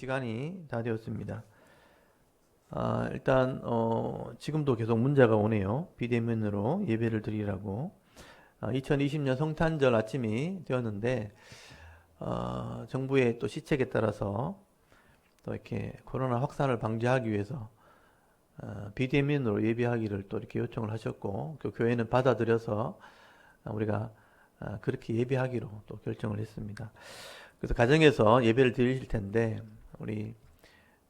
시간이 다 되었습니다. 일단 지금도 계속 문자가 오네요. 비대면으로 예배를 드리라고. 2020년 성탄절 아침이 되었는데 정부의 또 시책에 따라서 또 이렇게 코로나 확산을 방지하기 위해서 비대면으로 예배하기를 또 이렇게 요청을 하셨고, 그 교회는 받아들여서 우리가 그렇게 예배하기로 또 결정을 했습니다. 그래서 가정에서 예배를 드리실 텐데 우리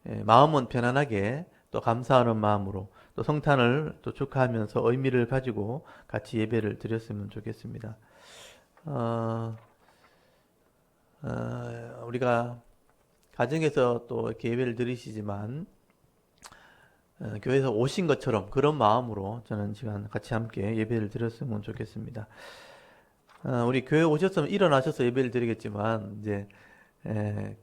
마음은 편안하게 또 감사하는 마음으로 또 성탄을 또 축하하면서 의미를 가지고 같이 예배를 드렸으면 좋겠습니다. 우리가 가정에서 또 이렇게 예배를 드리시지만 교회에서 오신 것처럼 그런 마음으로 저는 시간 같이 함께 예배를 드렸으면 좋겠습니다. 우리 교회 오셨으면 일어나셔서 예배를 드리겠지만 이제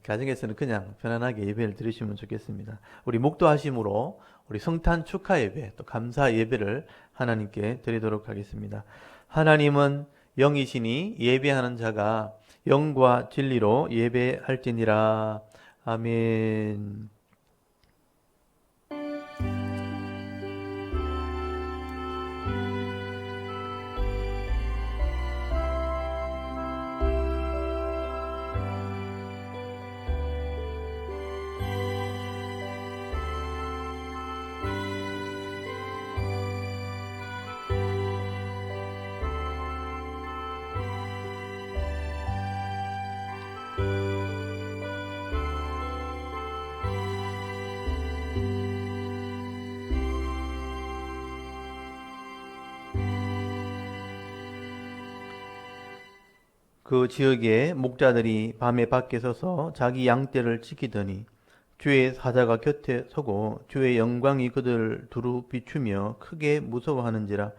가정에서는 그냥 편안하게 예배를 드리시면 좋겠습니다. 우리 목도하심으로 우리 성탄 축하 예배 또 감사 예배를 하나님께 드리도록 하겠습니다. 하나님은 영이시니 예배하는 자가 영과 진리로 예배할지니라. 아멘. 그 지역의 목자들이 밤에 밖에 서서 자기 양떼를 지키더니 주의 사자가 곁에 서고 주의 영광이 그들을 두루 비추며 크게 무서워하는지라.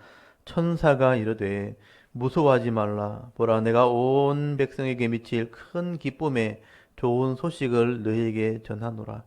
천사가 이르되 무서워하지 말라. 보라, 내가 온 백성에게 미칠 큰 기쁨의 좋은 소식을 너희에게 전하노라.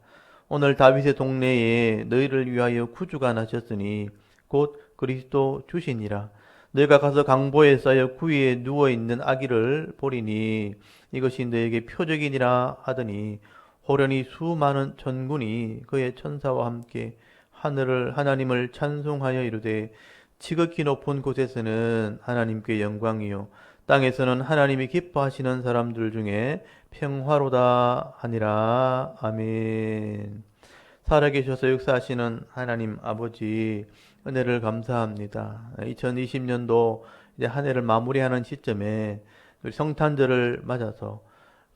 오늘 다윗의 동네에 너희를 위하여 구주가 나셨으니 곧 그리스도 주시니라. 너희가 가서 강보에 쌓여 구위에 누워있는 아기를 보리니 이것이 너희에게 표적이니라 하더니 호련히 수많은 천군이 그의 천사와 함께 하나님을 찬송하여 이르되 지극히 높은 곳에서는 하나님께 영광이요 땅에서는 하나님이 기뻐하시는 사람들 중에 평화로다 하니라. 아멘. 살아계셔서 역사하시는 하나님 아버지, 은혜를 감사합니다. 2020년도 이제 한 해를 마무리하는 시점에 우리 성탄절을 맞아서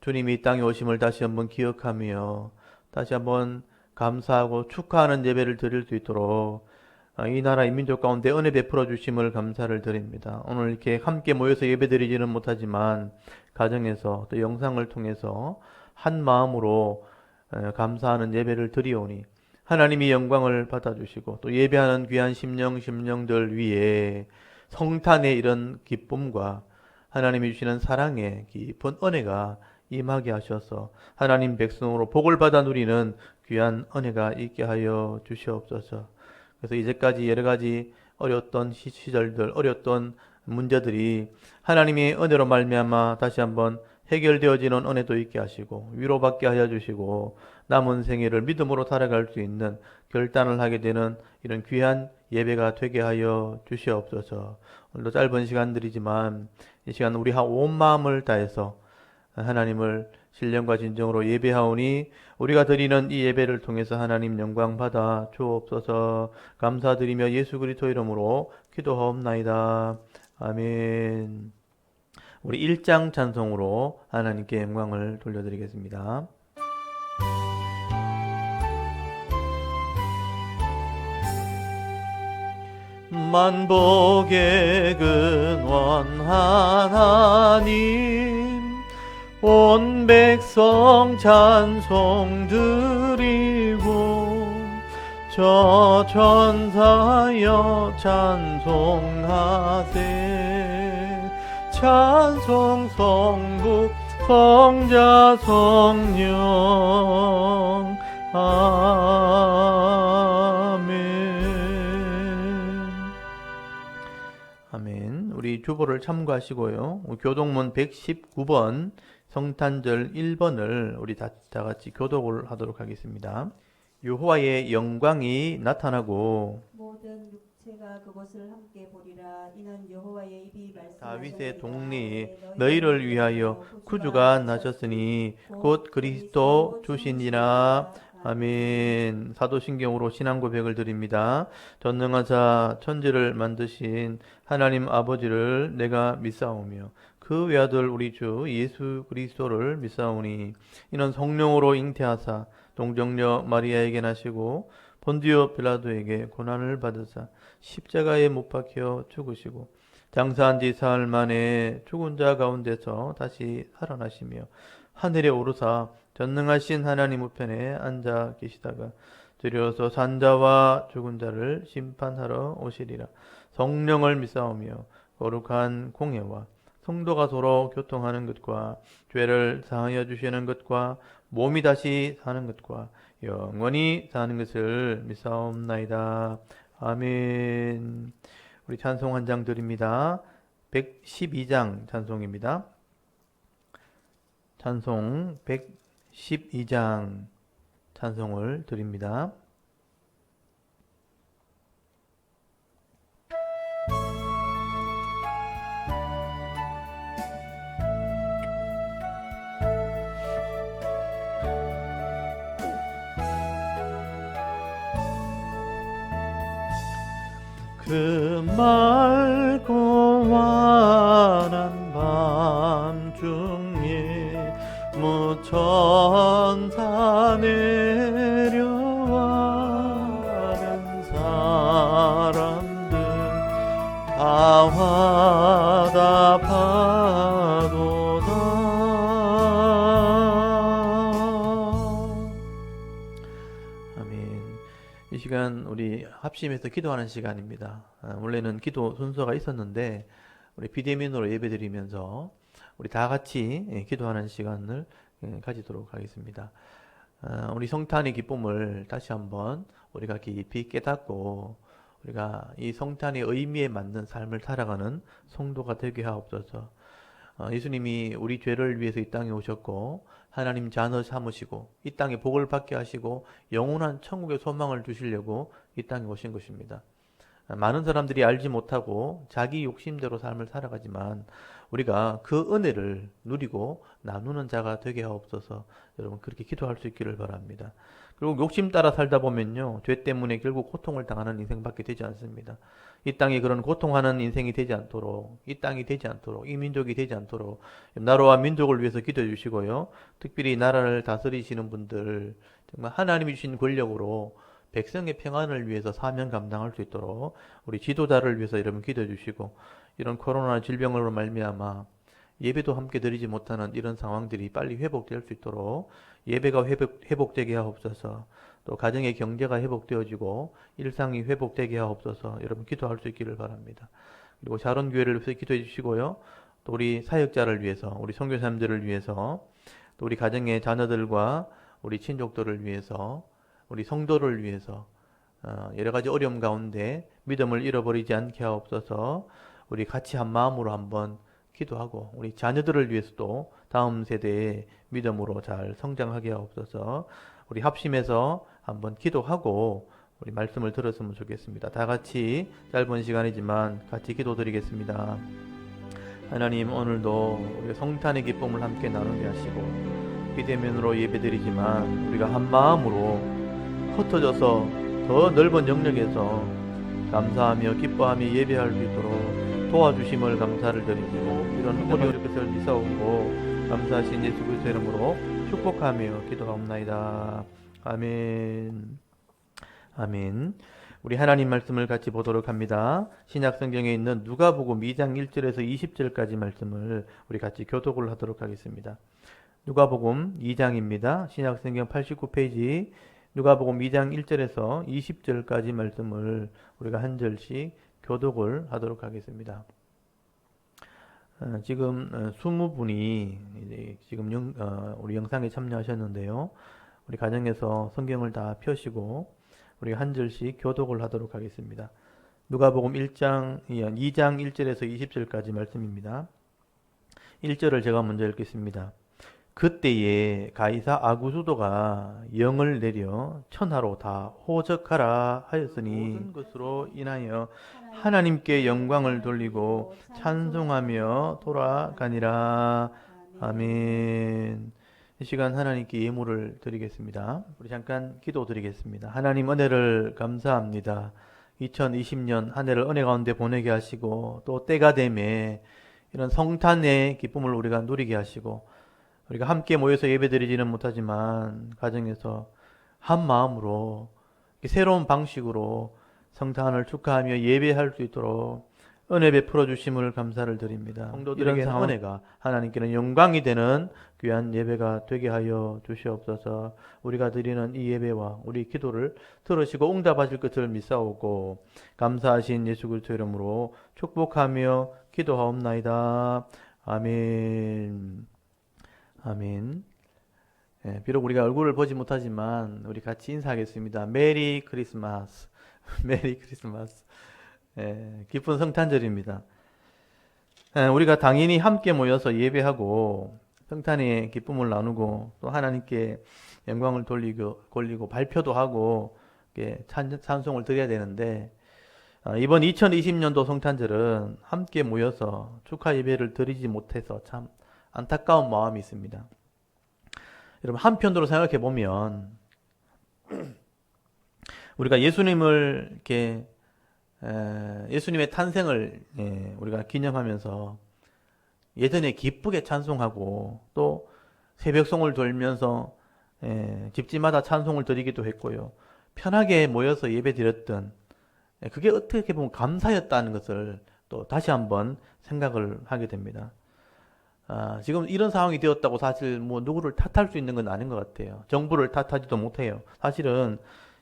주님이 이 땅에 오심을 다시 한번 기억하며 다시 한번 감사하고 축하하는 예배를 드릴 수 있도록 이 나라 이 민족 가운데 은혜 베풀어 주심을 감사를 드립니다. 오늘 이렇게 함께 모여서 예배 드리지는 못하지만 가정에서 또 영상을 통해서 한 마음으로 감사하는 예배를 드리오니 하나님이 영광을 받아주시고 또 예배하는 귀한 심령들 위에 성탄의 이런 기쁨과 하나님이 주시는 사랑의 깊은 은혜가 임하게 하셔서 하나님 백성으로 복을 받아 누리는 귀한 은혜가 있게 하여 주시옵소서. 그래서 이제까지 여러 가지 어려웠던 시절들, 어려웠던 문제들이 하나님의 은혜로 말미암아 다시 한번 해결되어지는 은혜도 있게 하시고 위로받게 하여 주시고 남은 생애를 믿음으로 살아갈 수 있는 결단을 하게 되는 이런 귀한 예배가 되게 하여 주시옵소서. 오늘도 짧은 시간들이지만 이 시간 우리 온 마음을 다해서 하나님을 신령과 진정으로 예배하오니 우리가 드리는 이 예배를 통해서 하나님 영광 받아 주옵소서. 감사드리며 예수 그리스도 이름으로 기도하옵나이다. 아멘. 우리 1장 찬송으로 하나님께 영광을 돌려드리겠습니다. 만복의 근원 하나님, 온 백성 찬송 드리고 저 천사여 찬송하세. 찬송 성부 성자 성령 아멘. 아멘. 우리 주보를 참고하시고요. 교동문 119번 성탄절 1번을 우리 다 같이 교독을 하도록 하겠습니다. 여호와의 영광이 나타나고 모든 육체가 그것을 함께 보리라. 이는 여호와의 입이 다윗의 말씀하셨느니라. 동리 너희를 위하여 구주가 나셨으니 곧 그리스도 주시니라. 아멘. 사도신경으로 신앙 고백을 드립니다. 전능하사 천지를 만드신 하나님 아버지를 내가 믿사오며 그 외아들 우리 주 예수 그리스도를 믿사오니 이는 성령으로 잉태하사 동정녀 마리아에게 나시고 본디오 빌라도에게 고난을 받으사 십자가에 못 박혀 죽으시고 장사한 지 사흘 만에 죽은 자 가운데서 다시 살아나시며 하늘에 오르사 전능하신 하나님 우편에 앉아 계시다가 들여서 산자와 죽은 자를 심판하러 오시리라. 성령을 믿사오며 거룩한 공예와 성도가 서로 교통하는 것과 죄를 사하여 주시는 것과 몸이 다시 사는 것과 영원히 사는 것을 믿사옵나이다. 아멘. 우리 찬송 한 장 드립니다. 112장 찬송입니다. 찬송 112장 찬송을 드립니다. 그 맑고 환한 밤중에 무천사 내려와는 사람들 다화다 파도다. 아멘. 이 시간 우리 합심해서 기도하는 시간입니다. 원래는 기도 순서가 있었는데 우리 비대면으로 예배드리면서 우리 다 같이 기도하는 시간을 가지도록 하겠습니다. 우리 성탄의 기쁨을 다시 한번 우리가 깊이 깨닫고 우리가 이 성탄의 의미에 맞는 삶을 살아가는 성도가 되게 하옵소서. 예수님이 우리 죄를 위해서 이 땅에 오셨고 하나님 자녀 삼으시고 이 땅에 복을 받게 하시고 영원한 천국의 소망을 주시려고 이 땅에 오신 것입니다. 많은 사람들이 알지 못하고 자기 욕심대로 삶을 살아가지만 우리가 그 은혜를 누리고 나누는 자가 되게 하옵소서. 여러분 그렇게 기도할 수 있기를 바랍니다. 그리고 욕심 따라 살다 보면요, 죄 때문에 결국 고통을 당하는 인생밖에 되지 않습니다. 이 땅에 그런 고통하는 인생이 되지 않도록, 이 땅이 되지 않도록, 이 민족이 되지 않도록 나라와 민족을 위해서 기도해 주시고요. 특별히 나라를 다스리시는 분들 정말 하나님이 주신 권력으로 백성의 평안을 위해서 사명 감당할 수 있도록 우리 지도자를 위해서 여러분 기도해 주시고, 이런 코로나 질병으로 말미암아 예배도 함께 드리지 못하는 이런 상황들이 빨리 회복될 수 있도록 예배가 회복되게 하옵소서. 또 가정의 경제가 회복되어지고 일상이 회복되게 하옵소서. 여러분 기도할 수 있기를 바랍니다. 그리고 샤론교회를 위해서 기도해 주시고요. 또 우리 사역자를 위해서, 우리 선교사님들을 위해서, 또 우리 가정의 자녀들과 우리 친족들을 위해서, 우리 성도를 위해서 여러 가지 어려움 가운데 믿음을 잃어버리지 않게 하옵소서. 우리 같이 한 마음으로 한번 기도하고 우리 자녀들을 위해서도 다음 세대의 믿음으로 잘 성장하게 하옵소서. 우리 합심해서 한번 기도하고 우리 말씀을 들었으면 좋겠습니다. 다 같이 짧은 시간이지만 같이 기도드리겠습니다. 하나님, 오늘도 우리 성탄의 기쁨을 함께 나누게 하시고 비대면으로 예배드리지만 우리가 한 마음으로 흩어져서 더 넓은 영역에서 감사하며 기뻐하며 예배할 수 있도록 도와주심을 감사를 드리고 이런 어려운 것을 미사오고 감사하신 예수 그리스도의 이름으로 축복하며 기도하옵나이다. 아멘. 아멘. 우리 하나님 말씀을 같이 보도록 합니다. 신약 성경에 있는 누가복음 2장 1절에서 20절까지 말씀을 우리 같이 교독을 하도록 하겠습니다. 누가복음 2장입니다. 신약 성경 89페이지 누가복음 2장 1절에서 20절까지 말씀을 우리가 한 절씩 교독을 하도록 하겠습니다. 지금 20분이 지금 우리 영상에 참여하셨는데요. 우리 가정에서 성경을 다 펴시고 우리 한 절씩 교독을 하도록 하겠습니다. 누가복음 2장 1절에서 20절까지 말씀입니다. 1절을 제가 먼저 읽겠습니다. 그때에 가이사 아구수도가 영을 내려 천하로 다 호적하라 하였으니 모든 것으로 인하여 하나님께 영광을 돌리고 찬송하며 돌아가니라. 아멘. 이 시간 하나님께 예물을 드리겠습니다. 우리 잠깐 기도 드리겠습니다. 하나님 은혜를 감사합니다. 2020년 한 해를 은혜 가운데 보내게 하시고 또 때가 되매 이런 성탄의 기쁨을 우리가 누리게 하시고 우리가 함께 모여서 예배드리지는 못하지만 가정에서 한 마음으로 새로운 방식으로 성탄을 축하하며 예배할 수 있도록 은혜 베풀어 주심을 감사를 드립니다. 성도들에게는 은혜가 하나님께는 영광이 되는 귀한 예배가 되게 하여 주시옵소서. 우리가 드리는 이 예배와 우리 기도를 들으시고 응답하실 것을 믿사오고 감사하신 예수 그리스도 이름으로 축복하며 기도하옵나이다. 아멘. 아멘. 예, 비록 우리가 얼굴을 보지 못하지만 우리 같이 인사하겠습니다. 메리 크리스마스. 메리 크리스마스. 예, 기쁜 성탄절입니다. 예, 우리가 당연히 함께 모여서 예배하고 성탄의 기쁨을 나누고 또 하나님께 영광을 돌리고 발표도 하고 찬송을 드려야 되는데 이번 2020년도 성탄절은 함께 모여서 축하 예배를 드리지 못해서 참 안타까운 마음이 있습니다. 여러분 한편으로 생각해 보면 우리가 예수님을 이렇게 예수님의 탄생을 우리가 기념하면서 예전에 기쁘게 찬송하고 또 새벽송을 돌면서 집집마다 찬송을 드리기도 했고요. 편하게 모여서 예배 드렸던 그게 어떻게 보면 감사였다는 것을 또 다시 한번 생각을 하게 됩니다. 지금 이런 상황이 되었다고 사실 뭐 누구를 탓할 수 있는 건 아닌 것 같아요. 정부를 탓하지도 못해요. 사실은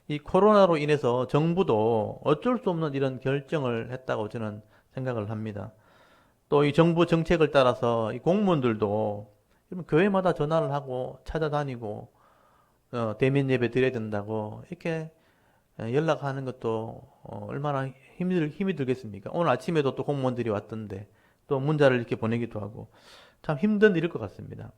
이 코로나로 인해서 정부도 어쩔 수 없는 이런 결정을 했다고 저는 생각을 합니다. 또 이 정부 정책을 따라서 이 공무원들도 교회마다 전화를 하고 찾아다니고 대면 예배 드려야 된다고 이렇게 연락하는 것도 얼마나 힘이 들겠습니까? 오늘 아침에도 또 공무원들이 왔던데 또 문자를 이렇게 보내기도 하고 참 힘든 일일 것 같습니다.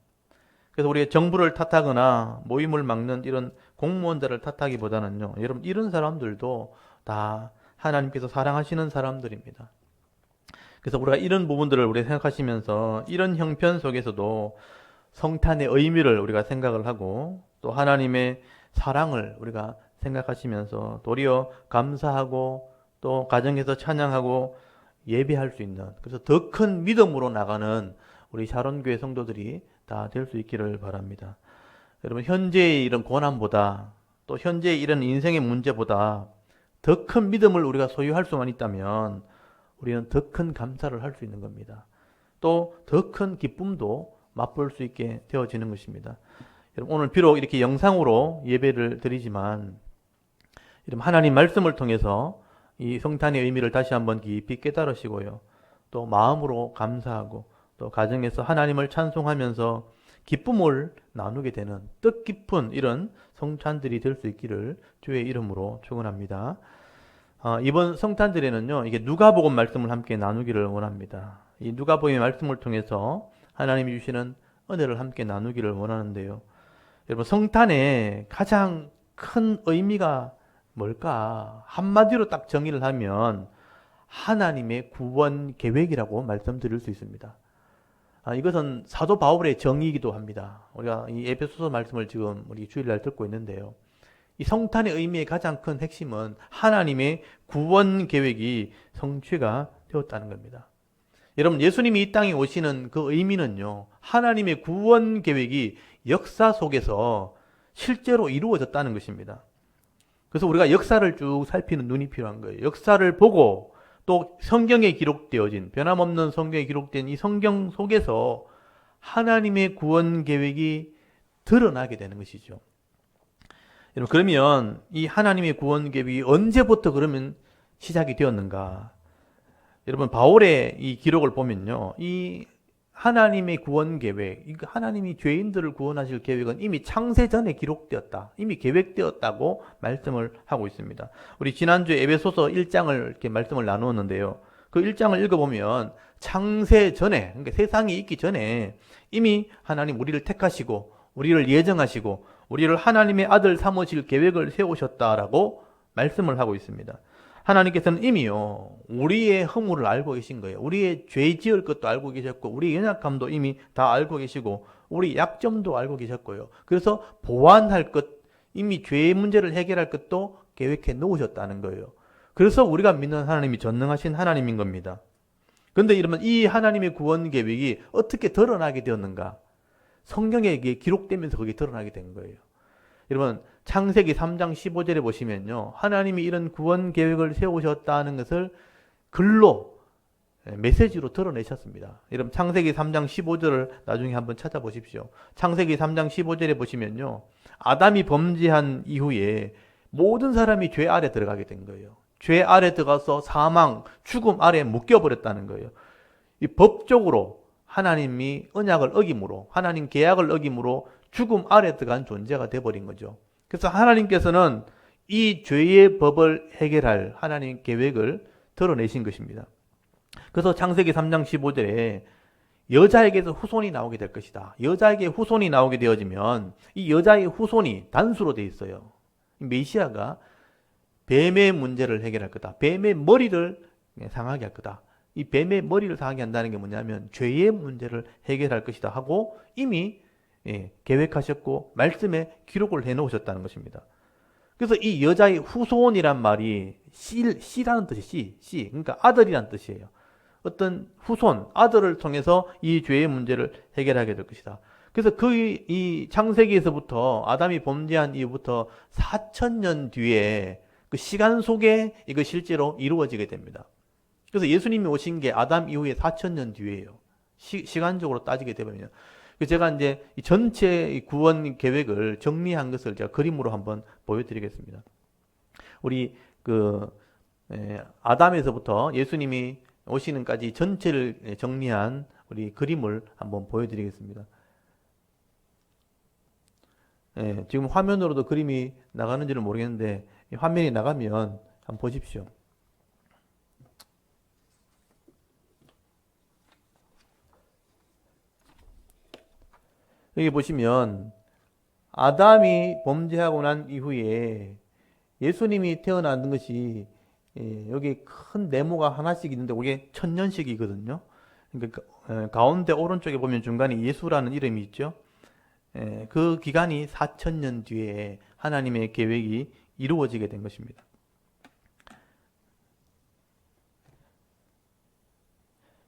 그래서 우리가 정부를 탓하거나 모임을 막는 이런 공무원들을 탓하기보다는요, 여러분 이런 사람들도 다 하나님께서 사랑하시는 사람들입니다. 그래서 우리가 이런 부분들을 우리가 생각하시면서 이런 형편 속에서도 성탄의 의미를 우리가 생각을 하고 또 하나님의 사랑을 우리가 생각하시면서 도리어 감사하고 또 가정에서 찬양하고 예배할 수 있는, 그래서 더 큰 믿음으로 나가는 우리 샤론교회 성도들이 다 될 수 있기를 바랍니다. 여러분 현재의 이런 고난보다 또 현재의 이런 인생의 문제보다 더 큰 믿음을 우리가 소유할 수만 있다면 우리는 더 큰 감사를 할 수 있는 겁니다. 또 더 큰 기쁨도 맛볼 수 있게 되어지는 것입니다. 여러분 오늘 비록 이렇게 영상으로 예배를 드리지만 여러분 하나님 말씀을 통해서 이 성탄의 의미를 다시 한번 깊이 깨달으시고요. 또 마음으로 감사하고 또 가정에서 하나님을 찬송하면서 기쁨을 나누게 되는 뜻깊은 이런 성탄들이 될 수 있기를 주의 이름으로 축원합니다. 이번 성탄절에는요, 이게 누가복음 말씀을 함께 나누기를 원합니다. 이 누가복음의 말씀을 통해서 하나님이 주시는 은혜를 함께 나누기를 원하는데요. 여러분 성탄의 가장 큰 의미가 뭘까? 한마디로 딱 정의를 하면 하나님의 구원 계획이라고 말씀드릴 수 있습니다. 이것은 사도 바울의 정의이기도 합니다. 우리가 이 에베소서 말씀을 지금 우리 주일날 듣고 있는데요. 이 성탄의 의미의 가장 큰 핵심은 하나님의 구원 계획이 성취가 되었다는 겁니다. 여러분 예수님이 이 땅에 오시는 그 의미는요, 하나님의 구원 계획이 역사 속에서 실제로 이루어졌다는 것입니다. 그래서 우리가 역사를 쭉 살피는 눈이 필요한 거예요. 역사를 보고 또 성경에 기록되어진, 변함없는 성경에 기록된 이 성경 속에서 하나님의 구원 계획이 드러나게 되는 것이죠. 여러분 그러면 이 하나님의 구원 계획이 언제부터 그러면 시작이 되었는가? 여러분 바울의 이 기록을 보면요, 이 하나님의 구원 계획, 하나님이 죄인들을 구원하실 계획은 이미 창세 전에 기록되었다, 이미 계획되었다고 말씀을 하고 있습니다. 우리 지난주에 에베소서 1장을 이렇게 말씀을 나누었는데요. 그 1장을 읽어보면 창세 전에, 그러니까 세상이 있기 전에 이미 하나님 우리를 택하시고 우리를 예정하시고 우리를 하나님의 아들 삼으실 계획을 세우셨다라고 말씀을 하고 있습니다. 하나님께서는 이미요 우리의 허물을 알고 계신 거예요. 우리의 죄 지을 것도 알고 계셨고 우리의 연약함도 이미 다 알고 계시고 우리 약점도 알고 계셨고요. 그래서 보완할 것, 이미 죄의 문제를 해결할 것도 계획해 놓으셨다는 거예요. 그래서 우리가 믿는 하나님이 전능하신 하나님인 겁니다. 그런데 이러면 이 하나님의 구원 계획이 어떻게 드러나게 되었는가? 성경에 이게 기록되면서 그게 드러나게 된 거예요. 여러분 창세기 3장 15절에 보시면요. 하나님이 이런 구원 계획을 세우셨다는 것을 글로 메시지로 드러내셨습니다. 여러분 창세기 3장 15절을 나중에 한번 찾아보십시오. 창세기 3장 15절에 보시면요. 아담이 범죄한 이후에 모든 사람이 죄 아래 들어가게 된 거예요. 죄 아래 들어가서 사망, 죽음 아래 묶여버렸다는 거예요. 이 법적으로 하나님이 언약을 어김으로 하나님 계약을 어김으로 죽음 아래 들어간 존재가 되어버린 거죠. 그래서 하나님께서는 이 죄의 법을 해결할 하나님 계획을 드러내신 것입니다. 그래서 창세기 3장 15절에 여자에게서 후손이 나오게 될 것이다. 여자에게 후손이 나오게 되어지면 이 여자의 후손이 단수로 되어 있어요. 메시아가 뱀의 문제를 해결할 거다. 뱀의 머리를 상하게 할 거다. 이 뱀의 머리를 상하게 한다는 게 뭐냐면 죄의 문제를 해결할 것이다 하고 이미 계획하셨고 말씀에 기록을 해놓으셨다는 것입니다. 그래서 이 여자의 후손이란 말이 씨라는 뜻이 씨, 그러니까 아들이란 뜻이에요. 어떤 후손, 아들을 통해서 이 죄의 문제를 해결하게 될 것이다. 그래서 이 창세기에서부터 아담이 범죄한 이후부터 4,000년 뒤에 그 시간 속에 이거 실제로 이루어지게 됩니다. 그래서 예수님이 오신 게 아담 이후에 4,000년 뒤에요. 시간적으로 따지게 되면요. 제가 이제 이 전체 구원 계획을 정리한 것을 제가 그림으로 한번 보여드리겠습니다. 우리 아담에서부터 예수님이 오시는까지 전체를 정리한 우리 그림을 한번 보여드리겠습니다. 지금 화면으로도 그림이 나가는지는 모르겠는데 화면이 나가면 한번 보십시오. 여기 보시면 아담이 범죄하고 난 이후에 예수님이 태어난 것이 여기 큰 네모가 하나씩 있는데 그게 1000년씩이거든요. 그러니까 가운데 오른쪽에 보면 중간에 예수라는 이름이 있죠. 그 기간이 4,000년 뒤에 하나님의 계획이 이루어지게 된 것입니다.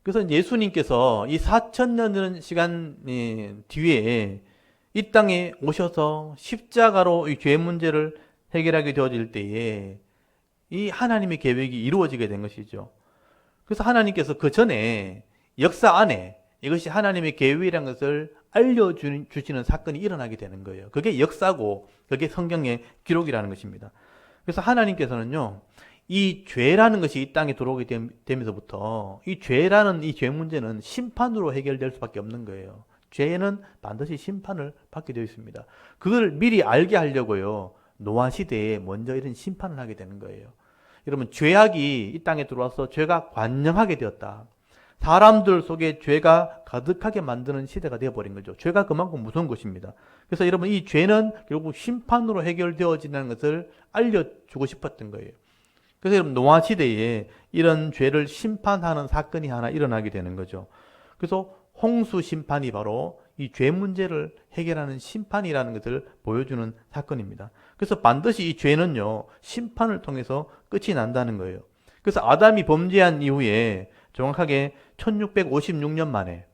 그래서 예수님께서 이 4,000년이라는 시간 뒤에 이 땅에 오셔서 십자가로 이 죄 문제를 해결하게 되어질 때에 이 하나님의 계획이 이루어지게 된 것이죠. 그래서 하나님께서 그 전에 역사 안에 이것이 하나님의 계획이라는 것을 알려주시는 사건이 일어나게 되는 거예요. 그게 역사고 그게 성경의 기록이라는 것입니다. 그래서 하나님께서는요. 이 죄라는 것이 이 땅에 들어오게 되면서부터 이 죄라는 이 죄 문제는 심판으로 해결될 수밖에 없는 거예요. 죄는 반드시 심판을 받게 되어 있습니다. 그걸 미리 알게 하려고요. 노아 시대에 먼저 이런 심판을 하게 되는 거예요. 여러분 죄악이 이 땅에 들어와서 죄가 관영하게 되었다. 사람들 속에 죄가 가득하게 만드는 시대가 되어버린 거죠. 죄가 그만큼 무서운 것입니다. 그래서 여러분 이 죄는 결국 심판으로 해결되어지는 것을 알려주고 싶었던 거예요. 그래서 여러분 노아 시대에 이런 죄를 심판하는 사건이 하나 일어나게 되는 거죠. 그래서 홍수 심판이 바로 이 죄 문제를 해결하는 심판이라는 것을 보여주는 사건입니다. 그래서 반드시 이 죄는요 심판을 통해서 끝이 난다는 거예요. 그래서 아담이 범죄한 이후에 정확하게 1656년 만에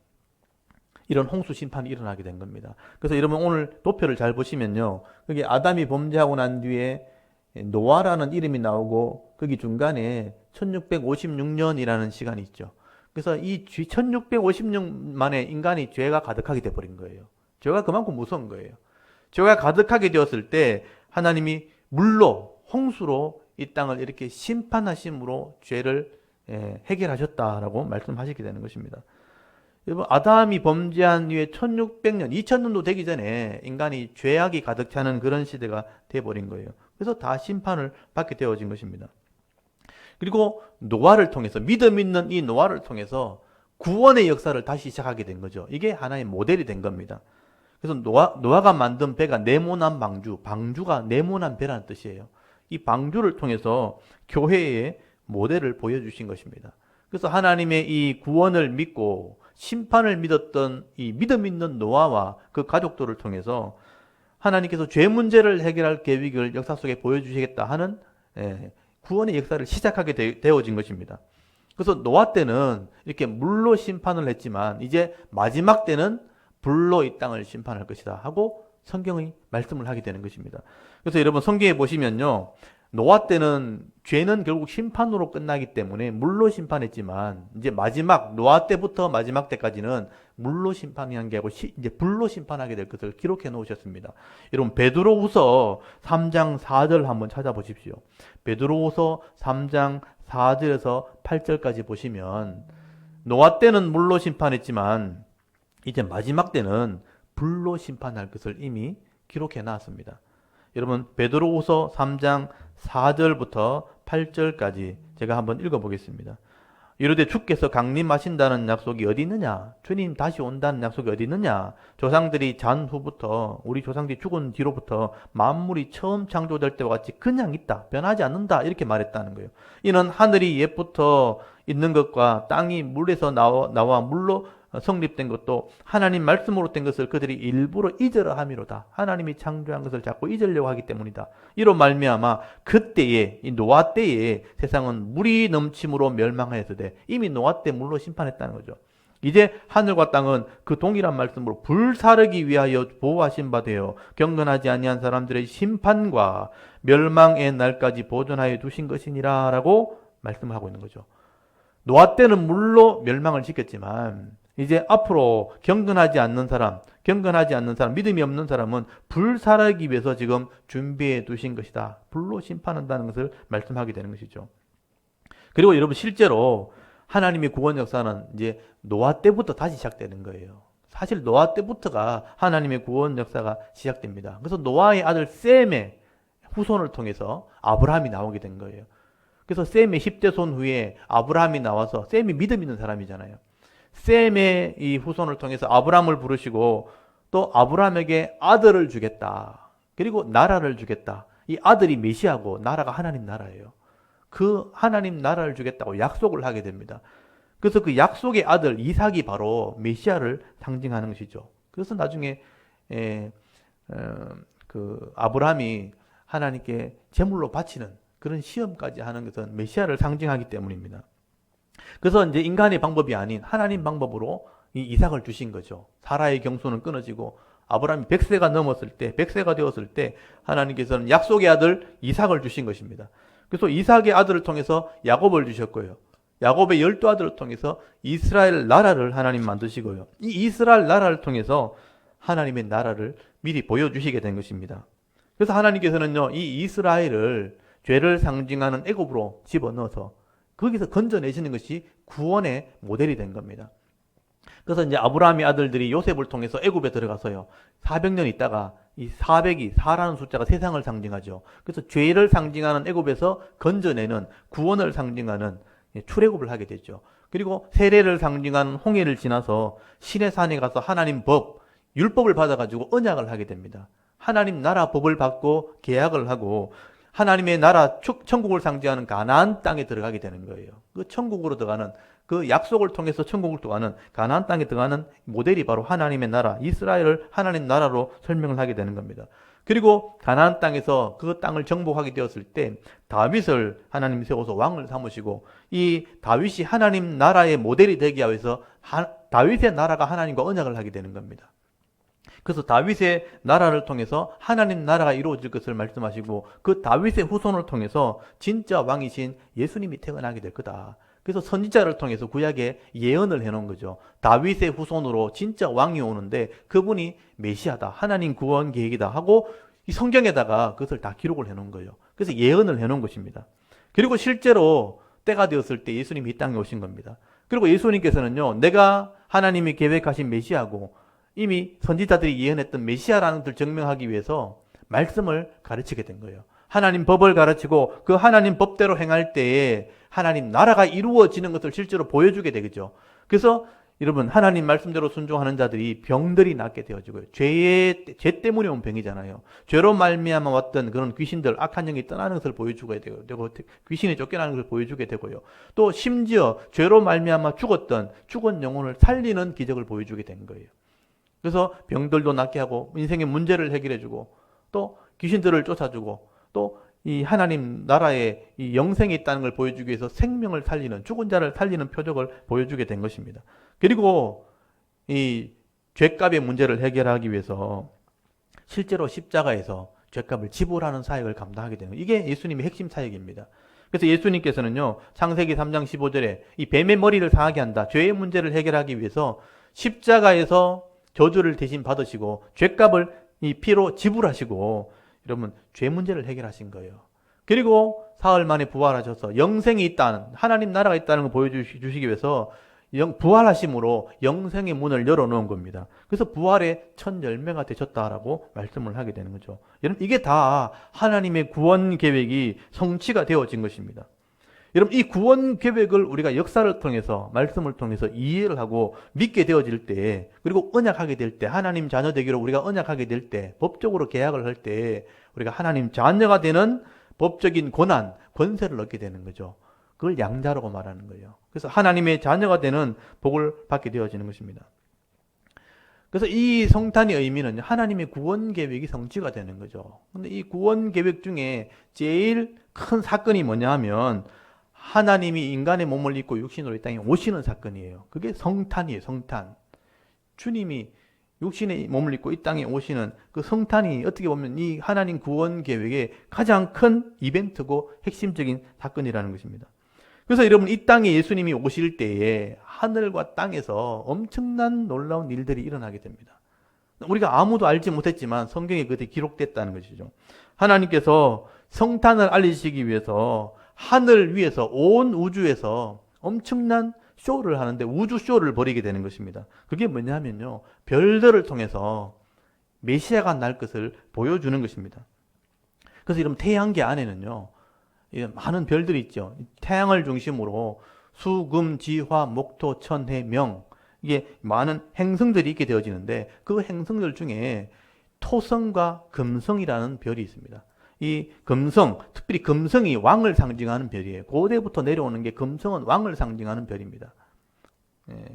이런 홍수 심판이 일어나게 된 겁니다. 그래서 여러분 오늘 도표를 잘 보시면요. 그게 아담이 범죄하고 난 뒤에 노아라는 이름이 나오고 거기 중간에 1656년이라는 시간이 있죠. 그래서 이 1656년 만에 인간이 죄가 가득하게 돼버린 거예요. 죄가 그만큼 무서운 거예요. 죄가 가득하게 되었을 때 하나님이 물로 홍수로 이 땅을 이렇게 심판하심으로 죄를 해결하셨다라고 말씀하시게 되는 것입니다. 여러분 아담이 범죄한 후에 1600년, 2000년도 되기 전에 인간이 죄악이 가득 차는 그런 시대가 돼버린 거예요. 그래서 다 심판을 받게 되어진 것입니다. 그리고 노아를 통해서, 믿음 있는 이 노아를 통해서 구원의 역사를 다시 시작하게 된 거죠. 이게 하나의 모델이 된 겁니다. 그래서 노아가 만든 배가 네모난 방주, 방주가 네모난 배라는 뜻이에요. 이 방주를 통해서 교회의 모델을 보여주신 것입니다. 그래서 하나님의 이 구원을 믿고 심판을 믿었던 이 믿음 있는 노아와 그 가족들을 통해서 하나님께서 죄 문제를 해결할 계획을 역사 속에 보여주시겠다 하는 구원의 역사를 시작하게 되어진 것입니다. 그래서 노아 때는 이렇게 물로 심판을 했지만 이제 마지막 때는 불로 이 땅을 심판할 것이다 하고 성경의 말씀을 하게 되는 것입니다. 그래서 여러분 성경에 보시면요, 노아 때는 죄는 결국 심판으로 끝나기 때문에 물로 심판했지만 이제 마지막 노아 때부터 마지막 때까지는 물로 심판한 게 아니고 이제 불로 심판하게 될 것을 기록해 놓으셨습니다. 여러분 베드로후서 3장 4절 한번 찾아보십시오. 베드로후서 3장 4절에서 8절까지 보시면 노아 때는 물로 심판했지만 이제 마지막 때는 불로 심판할 것을 이미 기록해 놨습니다. 여러분 베드로후서 3장 4절부터 8절까지 제가 한번 읽어보겠습니다. 이르되 주께서 강림하신다는 약속이 어디 있느냐? 주님 다시 온다는 약속이 어디 있느냐? 조상들이 잔 후부터, 우리 조상들이 죽은 뒤로부터 만물이 처음 창조될 때와 같이 그냥 있다, 변하지 않는다, 이렇게 말했다는 거예요. 이는 하늘이 옛부터 있는 것과 땅이 물에서 나와 물로 성립된 것도 하나님 말씀으로 된 것을 그들이 일부러 잊으려 함이로다. 하나님이 창조한 것을 자꾸 잊으려고 하기 때문이다. 이로 말미암아 그때에, 이 노아 때에 세상은 물이 넘침으로 멸망하였으되 이미 노아 때 물로 심판했다는 거죠. 이제 하늘과 땅은 그 동일한 말씀으로 불사르기 위하여 보호하신 바 되어 경건하지 아니한 사람들의 심판과 멸망의 날까지 보존하여 두신 것이니라 라고 말씀하고 있는 거죠. 노아 때는 물로 멸망을 시켰지만 이제 앞으로 경건하지 않는 사람, 믿음이 없는 사람은 불살하기 위해서 지금 준비해 두신 것이다. 불로 심판한다는 것을 말씀하게 되는 것이죠. 그리고 여러분 실제로 하나님의 구원 역사는 이제 노아 때부터 다시 시작되는 거예요. 사실 노아 때부터가 하나님의 구원 역사가 시작됩니다. 그래서 노아의 아들 셈의 후손을 통해서 아브라함이 나오게 된 거예요. 그래서 셈의 10대 손 후에 아브라함이 나와서, 셈이 믿음 있는 사람이잖아요. 셈의 이 후손을 통해서 아브라함을 부르시고 또 아브라함에게 아들을 주겠다. 그리고 나라를 주겠다. 이 아들이 메시아고 나라가 하나님 나라예요. 그 하나님 나라를 주겠다고 약속을 하게 됩니다. 그래서 그 약속의 아들 이삭이 바로 메시아를 상징하는 것이죠. 그래서 나중에 그 아브라함이 하나님께 제물로 바치는 그런 시험까지 하는 것은 메시아를 상징하기 때문입니다. 그래서 이제 인간의 방법이 아닌 하나님 방법으로 이 이삭을 주신 거죠. 사라의 경수는 끊어지고 아브라함이 100세가 되었을 때 하나님께서는 약속의 아들 이삭을 주신 것입니다. 그래서 이삭의 아들을 통해서 야곱을 주셨고요. 야곱의 12아들을 통해서 이스라엘 나라를 하나님 만드시고요. 이 이스라엘 나라를 통해서 하나님의 나라를 미리 보여주시게 된 것입니다. 그래서 하나님께서는요, 이 이스라엘을 죄를 상징하는 애굽으로 집어넣어서 거기서 건져내시는 것이 구원의 모델이 된 겁니다. 그래서 이제 아브라함의 아들들이 요셉을 통해서 애굽에 들어가서요, 400년 있다가 이 400이 4라는 숫자가 세상을 상징하죠. 그래서 죄를 상징하는 애굽에서 건져내는 구원을 상징하는 출애굽을 하게 되죠. 그리고 세례를 상징하는 홍해를 지나서 시내산에 가서 하나님 법, 율법을 받아가지고 언약을 하게 됩니다. 하나님 나라 법을 받고 계약을 하고 하나님의 나라 천국을 상징하는 가나안 땅에 들어가게 되는 거예요. 그 천국으로 들어가는, 그 약속을 통해서 천국을 들어가는 가나안 땅에 들어가는 모델이 바로 하나님의 나라, 이스라엘을 하나님 나라로 설명을 하게 되는 겁니다. 그리고 가나안 땅에서 그 땅을 정복하게 되었을 때 다윗을 하나님이 세워서 왕을 삼으시고 이 다윗이 하나님 나라의 모델이 되기 위해서 다윗의 나라가 하나님과 언약을 하게 되는 겁니다. 그래서 다윗의 나라를 통해서 하나님 나라가 이루어질 것을 말씀하시고 그 다윗의 후손을 통해서 진짜 왕이신 예수님이 태어나게 될 거다. 그래서 선지자를 통해서 구약에 예언을 해놓은 거죠. 다윗의 후손으로 진짜 왕이 오는데 그분이 메시아다, 하나님 구원 계획이다 하고 이 성경에다가 그것을 다 기록을 해놓은 거예요. 그래서 예언을 해놓은 것입니다. 그리고 실제로 때가 되었을 때 예수님이 이 땅에 오신 겁니다. 그리고 예수님께서는요, 내가 하나님이 계획하신 메시아고 이미 선지자들이 예언했던 메시아라는 것을 증명하기 위해서 말씀을 가르치게 된 거예요. 하나님 법을 가르치고 그 하나님 법대로 행할 때에 하나님 나라가 이루어지는 것을 실제로 보여주게 되겠죠. 그래서 여러분 하나님 말씀대로 순종하는 자들이 병들이 낫게 되어지고요. 죄 때문에 온 병이잖아요. 죄로 말미암아 왔던 그런 귀신들, 악한 영이 떠나는 것을 보여주게 되고 귀신이 쫓겨나는 것을 보여주게 되고요. 또 심지어 죄로 말미암아 죽은 영혼을 살리는 기적을 보여주게 된 거예요. 그래서 병들도 낫게 하고 인생의 문제를 해결해주고 또 귀신들을 쫓아주고 또 이 하나님 나라에 이 영생이 있다는 걸 보여주기 위해서 생명을 살리는, 죽은 자를 살리는 표적을 보여주게 된 것입니다. 그리고 이 죄값의 문제를 해결하기 위해서 실제로 십자가에서 죄값을 지불하는 사역을 감당하게 되는 거예요. 이게 예수님의 핵심 사역입니다. 그래서 예수님께서는요, 창세기 3장 15절에 이 뱀의 머리를 상하게 한다. 죄의 문제를 해결하기 위해서 십자가에서 저주를 대신 받으시고 죄값을 이 피로 지불하시고 여러분 죄 문제를 해결하신 거예요. 그리고 사흘 만에 부활하셔서 영생이 있다는, 하나님 나라가 있다는 걸 보여주시기 위해서 부활하심으로 영생의 문을 열어놓은 겁니다. 그래서 부활의 첫 열매가 되셨다라고 말씀을 하게 되는 거죠. 여러분 이게 다 하나님의 구원 계획이 성취가 되어진 것입니다. 여러분 이 구원 계획을 우리가 역사를 통해서 말씀을 통해서 이해를 하고 믿게 되어질 때, 그리고 언약하게 될 때, 하나님 자녀 되기로 우리가 언약하게 될 때, 법적으로 계약을 할 때 우리가 하나님 자녀가 되는 법적인 권한, 권세를 얻게 되는 거죠. 그걸 양자라고 말하는 거예요. 그래서 하나님의 자녀가 되는 복을 받게 되어지는 것입니다. 그래서 이 성탄의 의미는 하나님의 구원 계획이 성취가 되는 거죠. 근데 이 구원 계획 중에 제일 큰 사건이 뭐냐 하면 하나님이 인간의 몸을 입고 육신으로 이 땅에 오시는 사건이에요. 그게 성탄이에요. 성탄. 주님이 육신의 몸을 입고 이 땅에 오시는 그 성탄이 어떻게 보면 이 하나님 구원 계획의 가장 큰 이벤트고 핵심적인 사건이라는 것입니다. 그래서 여러분 이 땅에 예수님이 오실 때에 하늘과 땅에서 엄청난 놀라운 일들이 일어나게 됩니다. 우리가 아무도 알지 못했지만 성경에 그것이 기록됐다는 것이죠. 하나님께서 성탄을 알리시기 위해서 하늘 위에서 온 우주에서 엄청난 쇼를 하는데 우주 쇼를 벌이게 되는 것입니다. 그게 뭐냐면요, 별들을 통해서 메시아가 날 것을 보여주는 것입니다. 그래서 여러분 태양계 안에는요 많은 별들이 있죠. 태양을 중심으로 수, 금, 지, 화, 목, 토, 천, 해, 명, 이게 많은 행성들이 있게 되어지는데 그 행성들 중에 토성과 금성이라는 별이 있습니다. 이 금성, 특별히 금성이 왕을 상징하는 별이에요. 고대부터 내려오는 게 금성은 왕을 상징하는 별입니다.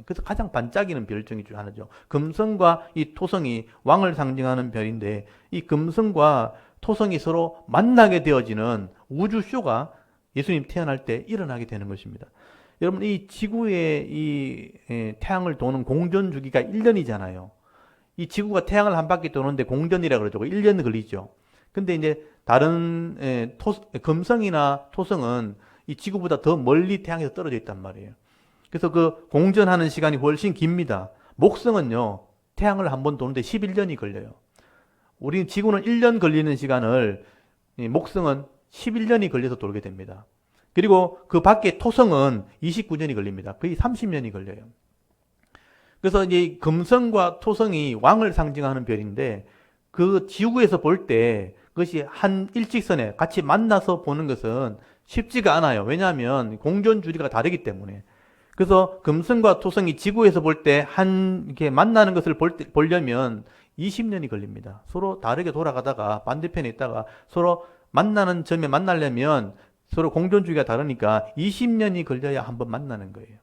그래서 가장 반짝이는 별 중에 하나죠. 금성과 이 토성이 왕을 상징하는 별인데 이 금성과 토성이 서로 만나게 되어지는 우주쇼가 예수님 태어날 때 일어나게 되는 것입니다. 여러분 이 지구의 이 태양을 도는 공전 주기가 1년이잖아요. 이 지구가 태양을 한 바퀴 도는데 공전이라 그러죠. 1년 걸리죠. 근데 이제 다른 금성이나 토성은 이 지구보다 더 멀리 태양에서 떨어져 있단 말이에요. 그래서 그 공전하는 시간이 훨씬 깁니다. 목성은요 태양을 한번 도는데 11년이 걸려요. 우리 지구는 1년 걸리는 시간을 목성은 11년이 걸려서 돌게 됩니다. 그리고 그 밖에 토성은 29년이 걸립니다. 거의 30년이 걸려요. 그래서 이제 금성과 토성이 왕을 상징하는 별인데 그 지구에서 볼 때 그것이 한 일직선에 같이 만나서 보는 것은 쉽지가 않아요. 왜냐하면 공전 주리가 다르기 때문에. 그래서 금성과 토성이 지구에서 볼 때 이렇게 만나는 것을 보려면 20년이 걸립니다. 서로 다르게 돌아가다가 반대편에 있다가 서로 만나는 점에 만나려면 서로 공전 주기가 다르니까 20년이 걸려야 한번 만나는 거예요.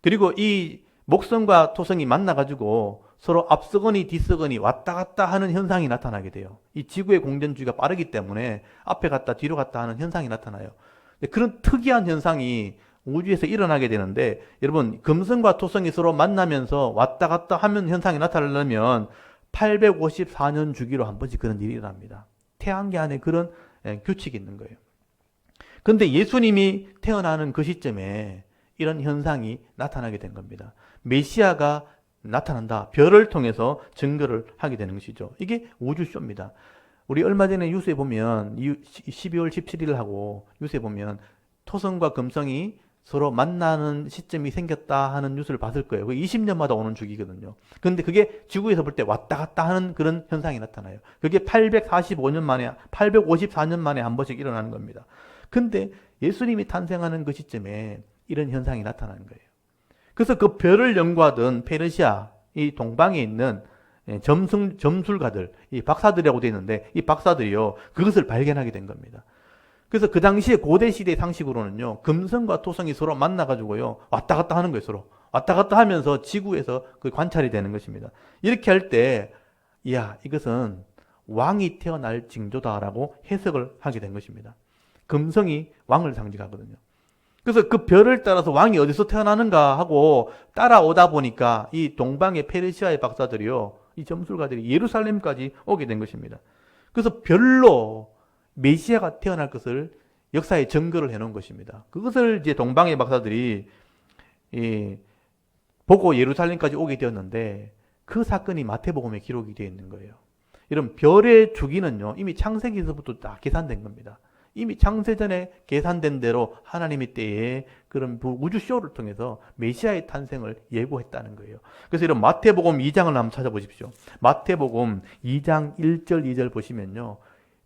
그리고 이 목성과 토성이 만나가지고 서로 앞서거니 뒤서거니 왔다 갔다 하는 현상이 나타나게 돼요. 이 지구의 공전주기가 빠르기 때문에 앞에 갔다 뒤로 갔다 하는 현상이 나타나요. 그런 특이한 현상이 우주에서 일어나게 되는데 여러분 금성과 토성이 서로 만나면서 왔다 갔다 하면 현상이 나타나려면 854년 주기로 한 번씩 그런 일이 일어납니다. 태양계 안에 그런 규칙이 있는 거예요. 그런데 예수님이 태어나는 그 시점에 이런 현상이 나타나게 된 겁니다. 메시아가 나타난다. 별을 통해서 증거를 하게 되는 것이죠. 이게 우주쇼입니다. 우리 얼마 전에 뉴스에 보면 12월 17일 하고 뉴스에 보면 토성과 금성이 서로 만나는 시점이 생겼다 하는 뉴스를 봤을 거예요. 그게 20년마다 오는 주기거든요. 그런데 그게 지구에서 볼 때 왔다 갔다 하는 그런 현상이 나타나요. 그게 845년 만에, 854년 만에 한 번씩 일어나는 겁니다. 근데 예수님이 탄생하는 그 시점에 이런 현상이 나타나는 거예요. 그래서 그 별을 연구하던 페르시아, 이 동방에 있는 점술가들, 이 박사들이라고 되어 있는데, 이 박사들이요, 그것을 발견하게 된 겁니다. 그래서 그 당시에 고대 시대 상식으로는요, 금성과 토성이 서로 만나가지고요, 왔다 갔다 하는 거예요, 서로. 왔다 갔다 하면서 지구에서 그 관찰이 되는 것입니다. 이렇게 할 때, 이야, 이것은 왕이 태어날 징조다라고 해석을 하게 된 것입니다. 금성이 왕을 상징하거든요. 그래서 그 별을 따라서 왕이 어디서 태어나는가 하고 따라오다 보니까 이 동방의 페르시아의 박사들이요, 이 점술가들이 예루살렘까지 오게 된 것입니다. 그래서 별로 메시아가 태어날 것을 역사에 증거를 해놓은 것입니다. 그것을 이제 동방의 박사들이 보고 예루살렘까지 오게 되었는데 그 사건이 마태복음에 기록이 되어 있는 거예요. 이런 별의 주기는요, 이미 창세기에서부터 다 계산된 겁니다. 이미 창세전에 계산된 대로 하나님의 때에 그런 우주쇼를 통해서 메시아의 탄생을 예고했다는 거예요. 그래서 이런 마태복음 2장을 한번 찾아보십시오. 마태복음 2장 1절 2절 보시면요,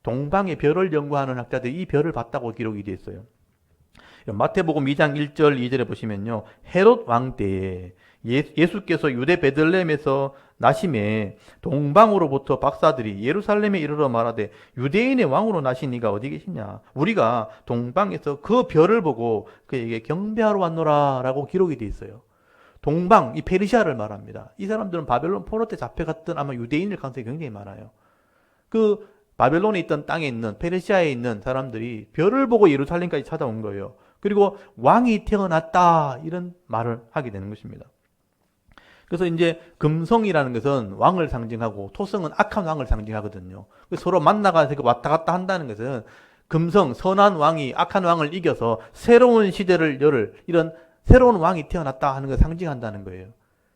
동방의 별을 연구하는 학자들이 이 별을 봤다고 기록이 되어 있어요. 마태복음 2장 1절 2절에 보시면요, 헤롯 왕 때에 예수께서 유대 베들레헴에서 나심에 동방으로부터 박사들이 예루살렘에 이르러 말하되 유대인의 왕으로 나신 이가 어디 계시냐? 우리가 동방에서 그 별을 보고 그에게 경배하러 왔노라 라고 기록이 되어 있어요. 동방, 이 페르시아를 말합니다. 이 사람들은 바벨론 포로 때 잡혀갔던 아마 유대인일 가능성이 굉장히 많아요. 그 바벨론에 있던 땅에 있는 페르시아에 있는 사람들이 별을 보고 예루살렘까지 찾아온 거예요. 그리고 왕이 태어났다 이런 말을 하게 되는 것입니다. 그래서 이제 금성이라는 것은 왕을 상징하고 토성은 악한 왕을 상징하거든요. 서로 만나가지고 왔다 갔다 한다는 것은 금성, 선한 왕이 악한 왕을 이겨서 새로운 시대를 열 이런 새로운 왕이 태어났다 하는 걸 상징한다는 거예요.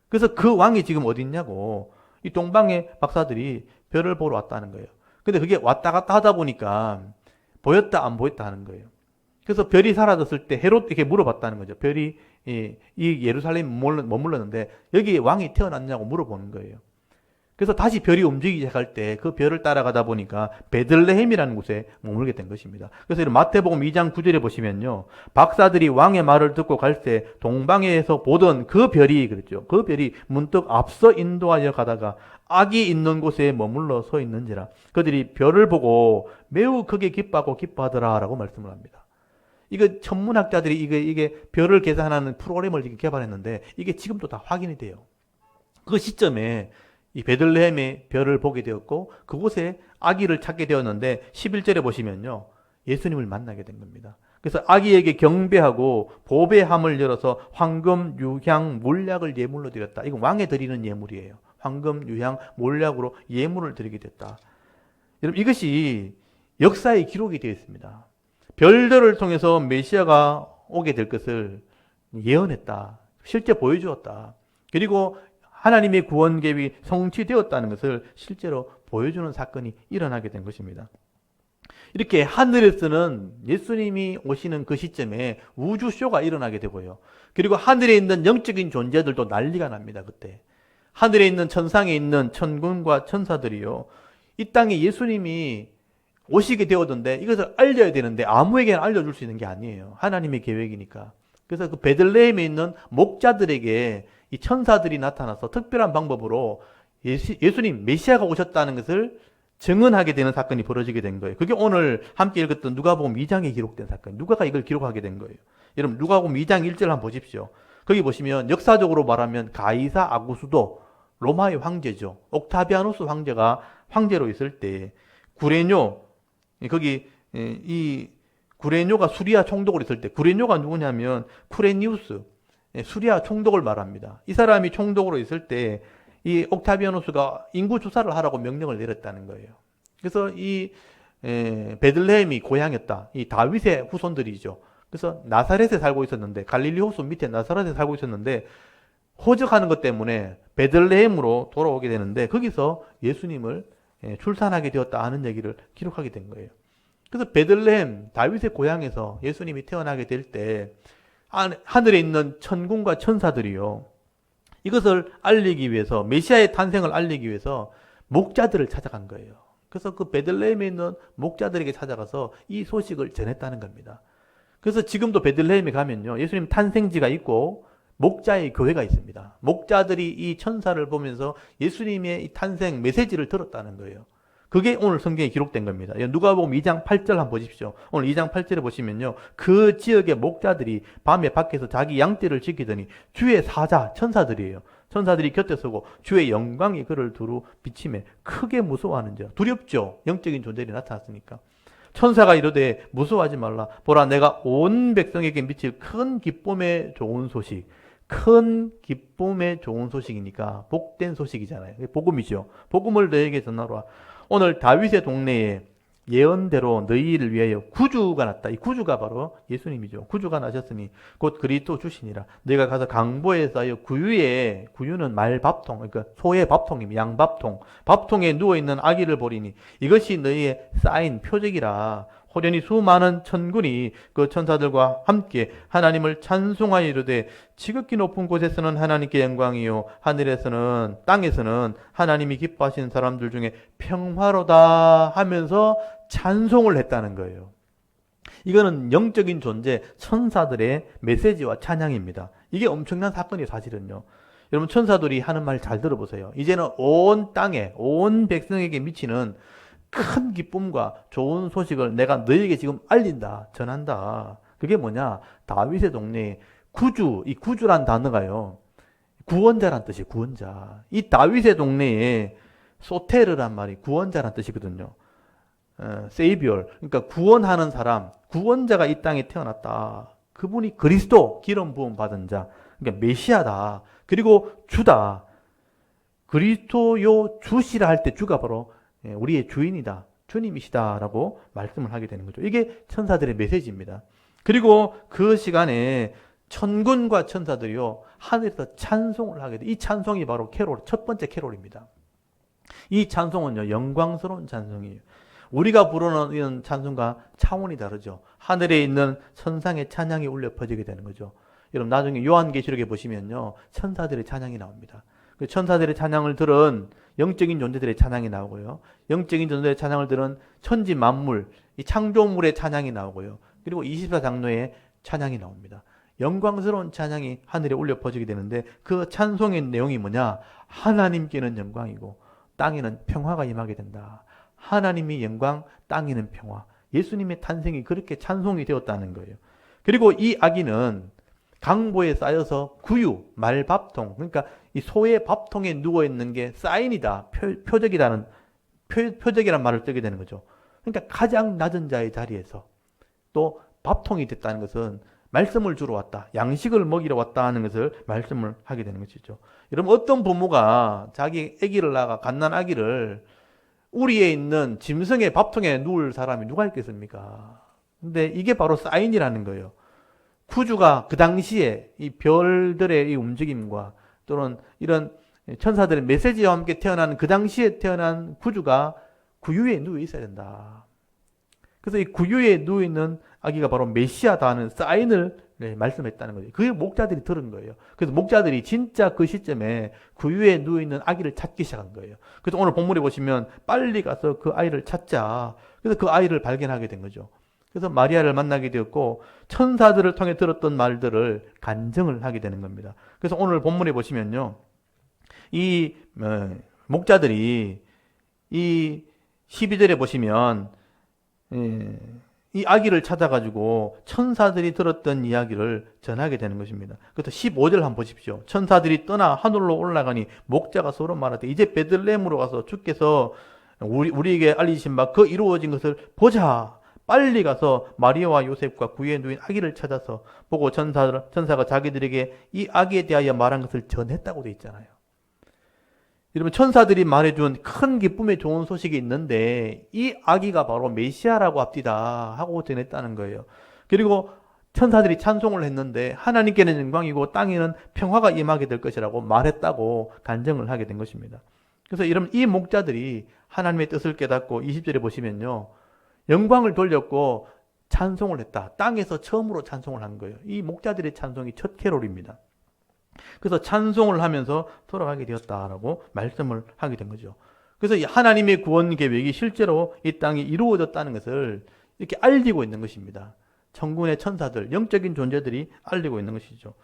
그래서 그 왕이 지금 어디 있냐고 이 동방의 박사들이 별을 보러 왔다는 거예요. 근데 그게 왔다 갔다 하다 보니까 보였다 안 보였다 하는 거예요. 그래서 별이 사라졌을 때 헤롯 이렇게 물어봤다는 거죠. 별이 이 예루살렘에 머물렀는데 여기 왕이 태어났냐고 물어보는 거예요. 그래서 다시 별이 움직이기 시작할 때 그 별을 따라가다 보니까 베들레헴이라는 곳에 머물게 된 것입니다. 그래서 이런 마태복음 2장 9절에 보시면요, 박사들이 왕의 말을 듣고 갈 때 동방에서 보던 그 별이 그랬죠. 그 별이 문득 앞서 인도하여 가다가 악이 있는 곳에 머물러 서 있는지라 그들이 별을 보고 매우 크게 기뻐하고 기뻐하더라라고 말씀을 합니다. 이거 천문학자들이 이게 별을 계산하는 프로그램을 지금 개발했는데 이게 지금도 다 확인이 돼요. 그 시점에 이 베들레헴의 별을 보게 되었고 그곳에 아기를 찾게 되었는데 11절에 보시면요, 예수님을 만나게 된 겁니다. 그래서 아기에게 경배하고 보배함을 열어서 황금, 유향, 몰약을 예물로 드렸다. 이건 왕에 드리는 예물이에요. 황금, 유향, 몰약으로 예물을 드리게 됐다. 여러분, 이것이 역사에 기록이 되어 있습니다. 별들을 통해서 메시아가 오게 될 것을 예언했다. 실제 보여주었다. 그리고 하나님의 구원 계획이 성취되었다는 것을 실제로 보여주는 사건이 일어나게 된 것입니다. 이렇게 하늘에서는 예수님이 오시는 그 시점에 우주쇼가 일어나게 되고요. 그리고 하늘에 있는 영적인 존재들도 난리가 납니다. 그때 하늘에 있는 천상에 있는 천군과 천사들이요, 이 땅에 예수님이 오시게 되었는데 이것을 알려야 되는데 아무에게나 알려줄 수 있는 게 아니에요. 하나님의 계획이니까. 그래서 그 베들레헴에 있는 목자들에게 이 천사들이 나타나서 특별한 방법으로 예수님 메시아가 오셨다는 것을 증언하게 되는 사건이 벌어지게 된 거예요. 그게 오늘 함께 읽었던 누가복음 2장에 기록된 사건. 누가가 이걸 기록하게 된 거예요. 여러분, 누가복음 2장 1절 한번 보십시오. 거기 보시면 역사적으로 말하면 가이사 아구스도 로마의 황제죠. 옥타비아누스 황제가 황제로 있을 때 구레뇨, 거기 이 구레뇨가 수리아 총독으로 있을 때, 구레뇨가 누구냐면 쿠레니우스, 수리아 총독을 말합니다. 이 사람이 총독으로 있을 때 이 옥타비아누스가 인구 조사를 하라고 명령을 내렸다는 거예요. 그래서 이 베들레헴이 고향이었다. 이 다윗의 후손들이죠. 그래서 나사렛에 살고 있었는데, 갈릴리 호수 밑에 나사렛에 살고 있었는데 호적하는 것 때문에 베들레헴으로 돌아오게 되는데 거기서 예수님을 출산하게 되었다 하는 얘기를 기록하게 된 거예요. 그래서 베들레헴, 다윗의 고향에서 예수님이 태어나게 될 때 하늘에 있는 천군과 천사들이요. 이것을 알리기 위해서, 메시아의 탄생을 알리기 위해서 목자들을 찾아간 거예요. 그래서 그 베들레헴에 있는 목자들에게 찾아가서 이 소식을 전했다는 겁니다. 그래서 지금도 베들레헴에 가면요, 예수님 탄생지가 있고 목자의 교회가 있습니다. 목자들이 이 천사를 보면서 예수님의 이 탄생 메시지를 들었다는 거예요. 그게 오늘 성경에 기록된 겁니다. 누가복음 2장 8절 한번 보십시오. 오늘 2장 8절에 보시면요, 그 지역의 목자들이 밤에 밖에서 자기 양떼를 지키더니 주의 사자, 천사들이에요. 천사들이 곁에 서고 주의 영광이 그를 두루 비치매 크게 무서워하는 자. 두렵죠. 영적인 존재들이 나타났으니까. 천사가 이르되 무서워하지 말라. 보라, 내가 온 백성에게 미칠 큰 기쁨의 좋은 소식. 큰 기쁨의 좋은 소식이니까 복된 소식이잖아요. 복음이죠. 복음을 너에게 전하라. 오늘 다윗의 동네에 예언대로 너희를 위하여 구주가 났다. 이 구주가 바로 예수님이죠. 구주가 나셨으니 곧 그리스도 주시니라. 너희가 가서 강보에 쌓여 구유는 말밥통, 그러니까 소의 밥통입니다. 양밥통. 밥통에 누워있는 아기를 보리니 이것이 너희의 쌓인 표적이라. 호련히 수많은 천군이 그 천사들과 함께 하나님을 찬송하여 이르되 지극히 높은 곳에서는 하나님께 영광이요 하늘에서는 땅에서는 하나님이 기뻐하시는 사람들 중에 평화로다 하면서 찬송을 했다는 거예요. 이거는 영적인 존재 천사들의 메시지와 찬양입니다. 이게 엄청난 사건이에요. 사실은요. 여러분, 천사들이 하는 말 잘 들어보세요. 이제는 온 땅에 온 백성에게 미치는 큰 기쁨과 좋은 소식을 내가 너희에게 지금 알린다, 전한다. 그게 뭐냐? 다윗의 동네에 구주, 이 구주란 단어가요, 구원자란 뜻이에요. 구원자. 이 다윗의 동네에 소테르란 말이 구원자란 뜻이거든요. 세이비얼, 그러니까 구원하는 사람, 구원자가 이 땅에 태어났다. 그분이 그리스도, 기름 부음 받은 자, 그러니까 메시아다. 그리고 주다. 그리스도요 주시라 할 때 주가 바로 우리의 주인이다, 주님이시다라고 말씀을 하게 되는 거죠. 이게 천사들의 메시지입니다. 그리고 그 시간에 천군과 천사들이요 하늘에서 찬송을 하게 돼. 이 찬송이 바로 캐롤, 첫 번째 캐롤입니다. 이 찬송은요 영광스러운 찬송이에요. 우리가 부르는 찬송과 차원이 다르죠. 하늘에 있는 천상의 찬양이 울려 퍼지게 되는 거죠. 여러분, 나중에 요한계시록에 보시면요 천사들의 찬양이 나옵니다. 그 천사들의 찬양을 들은 영적인 존재들의 찬양이 나오고요, 영적인 존재들의 찬양을 들은 천지 만물, 이 창조물의 찬양이 나오고요, 그리고 24장로의 찬양이 나옵니다. 영광스러운 찬양이 하늘에 울려 퍼지게 되는데 그 찬송의 내용이 뭐냐? 하나님께는 영광이고 땅에는 평화가 임하게 된다. 하나님이 영광, 땅에는 평화. 예수님의 탄생이 그렇게 찬송이 되었다는 거예요. 그리고 이 아기는 강보에 쌓여서 구유, 말밥통, 그러니까 이 소의 밥통에 누워있는 게 사인이다, 표적이라는, 표적이라는 말을 쓰게 되는 거죠. 그러니까 가장 낮은 자의 자리에서 또 밥통이 됐다는 것은 말씀을 주러 왔다, 양식을 먹이러 왔다 하는 것을 말씀을 하게 되는 것이죠. 여러분, 어떤 부모가 자기 아기를 낳아 갓난 아기를 우리에 있는 짐승의 밥통에 누울 사람이 누가 있겠습니까? 근데 이게 바로 사인이라는 거예요. 구주가 그 당시에 이 별들의 이 움직임과 또는 이런 천사들의 메시지와 함께 태어난 그 당시에 태어난 구주가 구유에 누워 있어야 된다. 그래서 이 구유에 누워 있는 아기가 바로 메시아다 하는 사인을 말씀했다는 거죠. 그게 목자들이 들은 거예요. 그래서 목자들이 진짜 그 시점에 구유에 누워 있는 아기를 찾기 시작한 거예요. 그래서 오늘 본문에 보시면 빨리 가서 그 아이를 찾자. 그래서 그 아이를 발견하게 된 거죠. 그래서 마리아를 만나게 되었고 천사들을 통해 들었던 말들을 간증을 하게 되는 겁니다. 그래서 오늘 본문에 보시면요, 이 목자들이 이 12절에 보시면 이 아기를 찾아가지고 천사들이 들었던 이야기를 전하게 되는 것입니다. 그래서 15절 한번 보십시오. 천사들이 떠나 하늘로 올라가니 목자가 서로 말하되 이제 베들레헴으로 가서 주께서 우리에게 알리신 바 그 이루어진 것을 보자. 빨리 가서 마리아와 요셉과 구유에 누인 아기를 찾아서 보고 천사가 자기들에게 이 아기에 대하여 말한 것을 전했다고 되어 있잖아요. 여러분, 천사들이 말해준 큰 기쁨의 좋은 소식이 있는데 이 아기가 바로 메시아라고 합디다 하고 전했다는 거예요. 그리고 천사들이 찬송을 했는데 하나님께는 영광이고 땅에는 평화가 임하게 될 것이라고 말했다고 간증을 하게 된 것입니다. 그래서 여러분, 이 목자들이 하나님의 뜻을 깨닫고 20절에 보시면요, 영광을 돌렸고 찬송을 했다. 땅에서 처음으로 찬송을 한 거예요. 이 목자들의 찬송이 첫 캐롤입니다. 그래서 찬송을 하면서 돌아가게 되었다라고 말씀을 하게 된 거죠. 그래서 이 하나님의 구원 계획이 실제로 이 땅에 이루어졌다는 것을 이렇게 알리고 있는 것입니다. 천군의 천사들, 영적인 존재들이 알리고 있는 것이죠.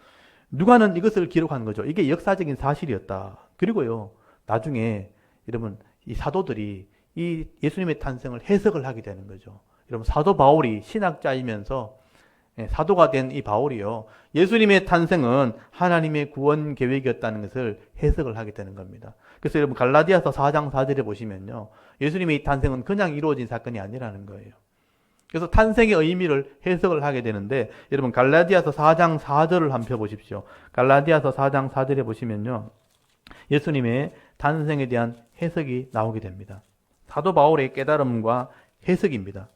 누가는 이것을 기록한 거죠. 이게 역사적인 사실이었다. 그리고요, 나중에 여러분 이 사도들이 이 예수님의 탄생을 해석을 하게 되는 거죠. 여러분 사도 바울이 신학자이면서 사도가 된 이 바울이요, 예수님의 탄생은 하나님의 구원 계획이었다는 것을 해석을 하게 되는 겁니다. 그래서 여러분 갈라디아서 4장 4절에 보시면요, 예수님의 이 탄생은 그냥 이루어진 사건이 아니라는 거예요. 그래서 탄생의 의미를 해석을 하게 되는데, 여러분 갈라디아서 4장 4절을 한번 펴보십시오. 갈라디아서 4장 4절에 보시면요, 예수님의 탄생에 대한 해석이 나오게 됩니다. 사도 바울의 깨달음과 해석입니다.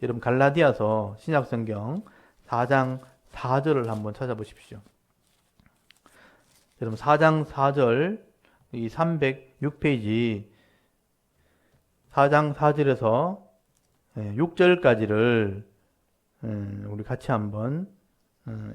여러분 갈라디아서 신약성경 4장 4절을 한번 찾아보십시오. 여러분 4장 4절 이 306페이지 4장 4절에서 6절까지를 우리 같이 한번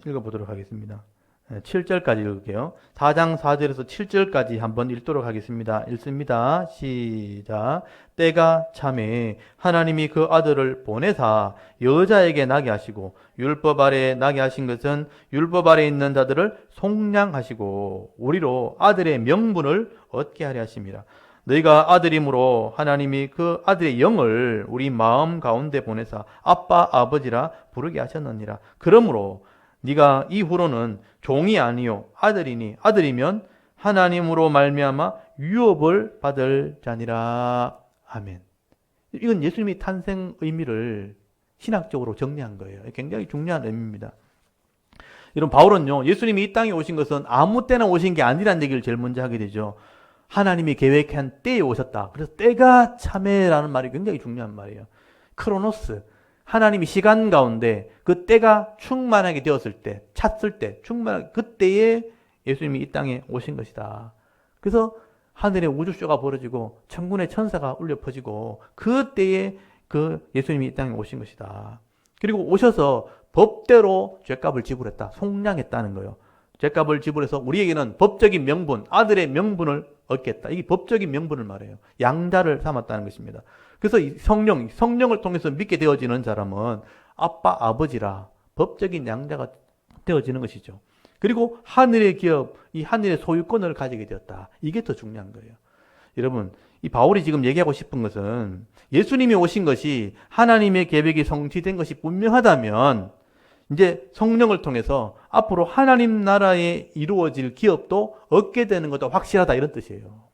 읽어보도록 하겠습니다. 7절까지 읽을게요. 4장 4절에서 7절까지 한번 읽도록 하겠습니다. 읽습니다. 시작. 때가 참에 하나님이 그 아들을 보내사 여자에게 나게 하시고, 율법 아래에 나게 하신 것은 율법 아래에 있는 자들을 속량하시고 우리로 아들의 명분을 얻게 하려 하심이라. 너희가 아들이므로 하나님이 그 아들의 영을 우리 마음 가운데 보내사 아빠 아버지라 부르게 하셨느니라. 그러므로 네가 이후로는 종이 아니요 아들이니, 아들이면 하나님으로 말미암아 유업을 받을 자니라. 아멘. 이건 예수님의 탄생 의미를 신학적으로 정리한 거예요. 굉장히 중요한 의미입니다. 여러분 바울은요, 예수님이 이 땅에 오신 것은 아무 때나 오신 게 아니라는 얘기를 제일 먼저 하게 되죠. 하나님이 계획한 때에 오셨다. 그래서 때가 참에라는 말이 굉장히 중요한 말이에요. 크로노스, 하나님이 시간 가운데 그 때가 충만하게 되었을 때, 찼을 때, 충만하게 그때에 예수님이 이 땅에 오신 것이다. 그래서 하늘에 우주쇼가 벌어지고 천군의 천사가 울려 퍼지고 그때에 그 예수님이 이 땅에 오신 것이다. 그리고 오셔서 법대로 죗값을 지불했다. 속량했다는 거예요. 죗값을 지불해서 우리에게는 법적인 명분, 아들의 명분을 얻겠다. 이게 법적인 명분을 말해요. 양자를 삼았다는 것입니다. 그래서 이 성령을 통해서 믿게 되어지는 사람은 아빠, 아버지라 법적인 양자가 되어지는 것이죠. 그리고 하늘의 기업, 이 하늘의 소유권을 가지게 되었다. 이게 더 중요한 거예요. 여러분, 이 바울이 지금 얘기하고 싶은 것은 예수님이 오신 것이 하나님의 계획이 성취된 것이 분명하다면 이제 성령을 통해서 앞으로 하나님 나라에 이루어질 기업도 얻게 되는 것도 확실하다, 이런 뜻이에요.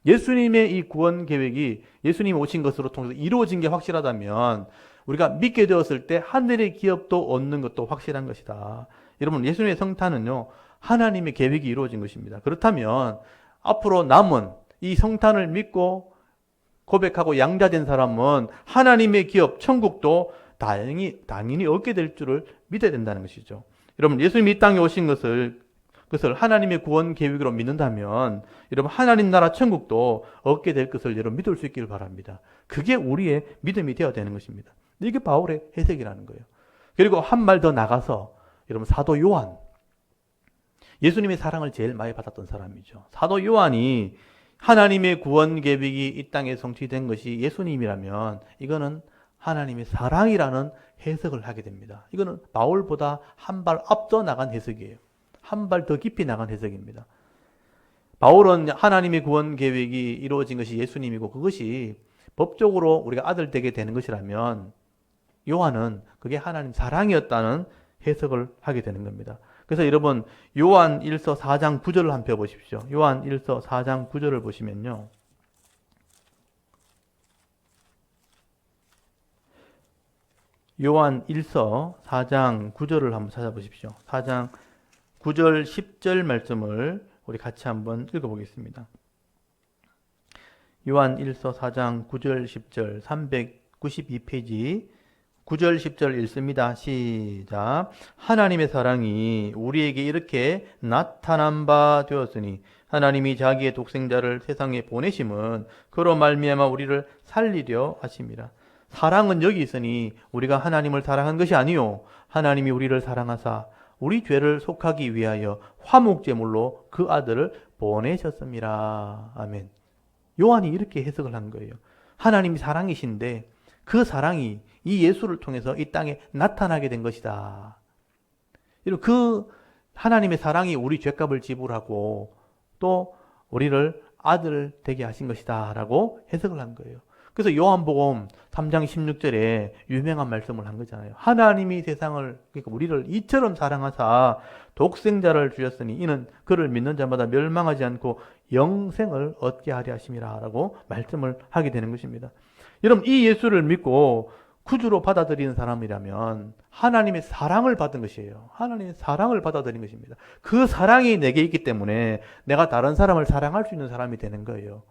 예수님의 이 구원 계획이 예수님이 오신 것으로 통해서 이루어진 게 확실하다면 우리가 믿게 되었을 때 하늘의 기업도 얻는 것도 확실한 것이다. 여러분, 예수님의 성탄은요, 하나님의 계획이 이루어진 것입니다. 그렇다면 앞으로 남은 이 성탄을 믿고 고백하고 양자된 사람은 하나님의 기업, 천국도 당연히 얻게 될 줄을 믿어야 된다는 것이죠. 여러분, 예수님이 이 땅에 오신 것을 하나님의 구원 계획으로 믿는다면 여러분, 하나님 나라 천국도 얻게 될 것을 여러분 믿을 수 있기를 바랍니다. 그게 우리의 믿음이 되어야 되는 것입니다. 이게 바울의 해석이라는 거예요. 그리고 한 말 더 나가서 여러분, 사도 요한, 예수님의 사랑을 제일 많이 받았던 사람이죠. 사도 요한이 하나님의 구원 계획이 이 땅에 성취된 것이 예수님이라면 이거는 하나님의 사랑이라는 해석을 하게 됩니다. 이거는 바울보다 한 발 앞서 나간 해석이에요. 한 발 더 깊이 나간 해석입니다. 바울은 하나님의 구원 계획이 이루어진 것이 예수님이고 그것이 법적으로 우리가 아들 되게 되는 것이라면 요한은 그게 하나님 사랑이었다는 해석을 하게 되는 겁니다. 그래서 여러분, 요한 1서 4장 9절을 한번 펴보십시오. 요한 1서 4장 9절을 보시면요, 요한 1서 4장 9절을 한번 찾아보십시오. 4장 9절 10절 말씀을 우리 같이 한번 읽어보겠습니다. 요한 1서 4장 9절 10절 392페이지 9절 10절 읽습니다. 시작. 하나님의 사랑이 우리에게 이렇게 나타난 바 되었으니 하나님이 자기의 독생자를 세상에 보내심은 그로 말미암아 우리를 살리려 하심이라. 사랑은 여기 있으니 우리가 하나님을 사랑한 것이 아니요 하나님이 우리를 사랑하사 우리 죄를 속하기 위하여 화목제물로 그 아들을 보내셨습니다. 아멘. 요한이 이렇게 해석을 한 거예요. 하나님이 사랑이신데 그 사랑이 이 예수를 통해서 이 땅에 나타나게 된 것이다. 그 하나님의 사랑이 우리 죄값을 지불하고 또 우리를 아들 되게 하신 것이다 라고 해석을 한 거예요. 그래서 요한복음 3장 16절에 유명한 말씀을 한 거잖아요. 하나님이 세상을, 그러니까 우리를 이처럼 사랑하사 독생자를 주셨으니 이는 그를 믿는 자마다 멸망하지 않고 영생을 얻게 하려 하심이라 라고 말씀을 하게 되는 것입니다. 여러분, 이 예수를 믿고 구주로 받아들이는 사람이라면 하나님의 사랑을 받은 것이에요. 하나님의 사랑을 받아들인 것입니다. 그 사랑이 내게 있기 때문에 내가 다른 사람을 사랑할 수 있는 사람이 되는 거예요.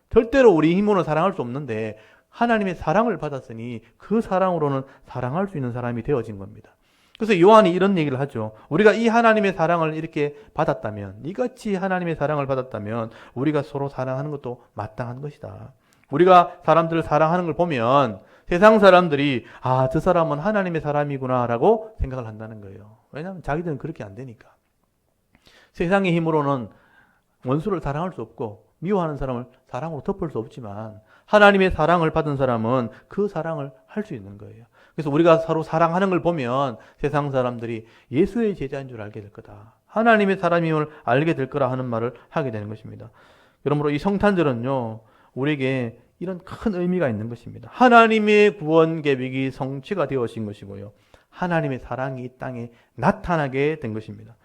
절대로 우리 힘으로는 사랑할 수 없는데 하나님의 사랑을 받았으니 그 사랑으로는 사랑할 수 있는 사람이 되어진 겁니다. 그래서 요한이 이런 얘기를 하죠. 우리가 이 하나님의 사랑을 이렇게 받았다면, 이같이 하나님의 사랑을 받았다면 우리가 서로 사랑하는 것도 마땅한 것이다. 우리가 사람들을 사랑하는 걸 보면 세상 사람들이 아, 저 사람은 하나님의 사람이구나 라고 생각을 한다는 거예요. 왜냐하면 자기들은 그렇게 안 되니까. 세상의 힘으로는 원수를 사랑할 수 없고 미워하는 사람을 사랑으로 덮을 수 없지만 하나님의 사랑을 받은 사람은 그 사랑을 할 수 있는 거예요. 그래서 우리가 서로 사랑하는 걸 보면 세상 사람들이 예수의 제자인 줄 알게 될 거다. 하나님의 사람임을 알게 될 거라 하는 말을 하게 되는 것입니다. 그러므로 이 성탄절은요, 우리에게 이런 큰 의미가 있는 것입니다. 하나님의 구원 계획이 성취가 되어진 것이고요. 하나님의 사랑이 이 땅에 나타나게 된 것입니다.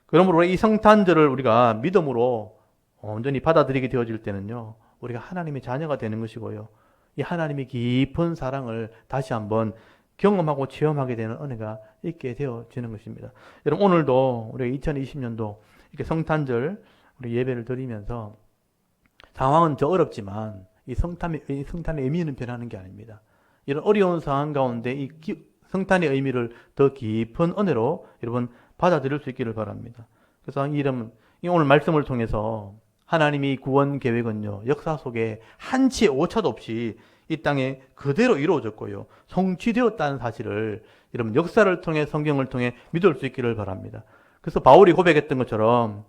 그러므로 이 성탄절을 우리가 믿음으로 온전히 받아들이게 되어질 때는요, 우리가 하나님의 자녀가 되는 것이고요. 이 하나님의 깊은 사랑을 다시 한번 경험하고 체험하게 되는 은혜가 있게 되어지는 것입니다. 여러분, 오늘도 우리가 2020년도 이렇게 성탄절 우리 예배를 드리면서 상황은 저 어렵지만 이 성탄의 의미는 변하는 게 아닙니다. 이런 어려운 상황 가운데 이 성탄의 의미를 더 깊은 은혜로 여러분 받아들일 수 있기를 바랍니다. 그래서 이 오늘 말씀을 통해서 하나님의 구원 계획은요, 역사 속에 한치의 오차도 없이 이 땅에 그대로 이루어졌고요, 성취되었다는 사실을 여러분 역사를 통해 성경을 통해 믿을 수 있기를 바랍니다. 그래서 바울이 고백했던 것처럼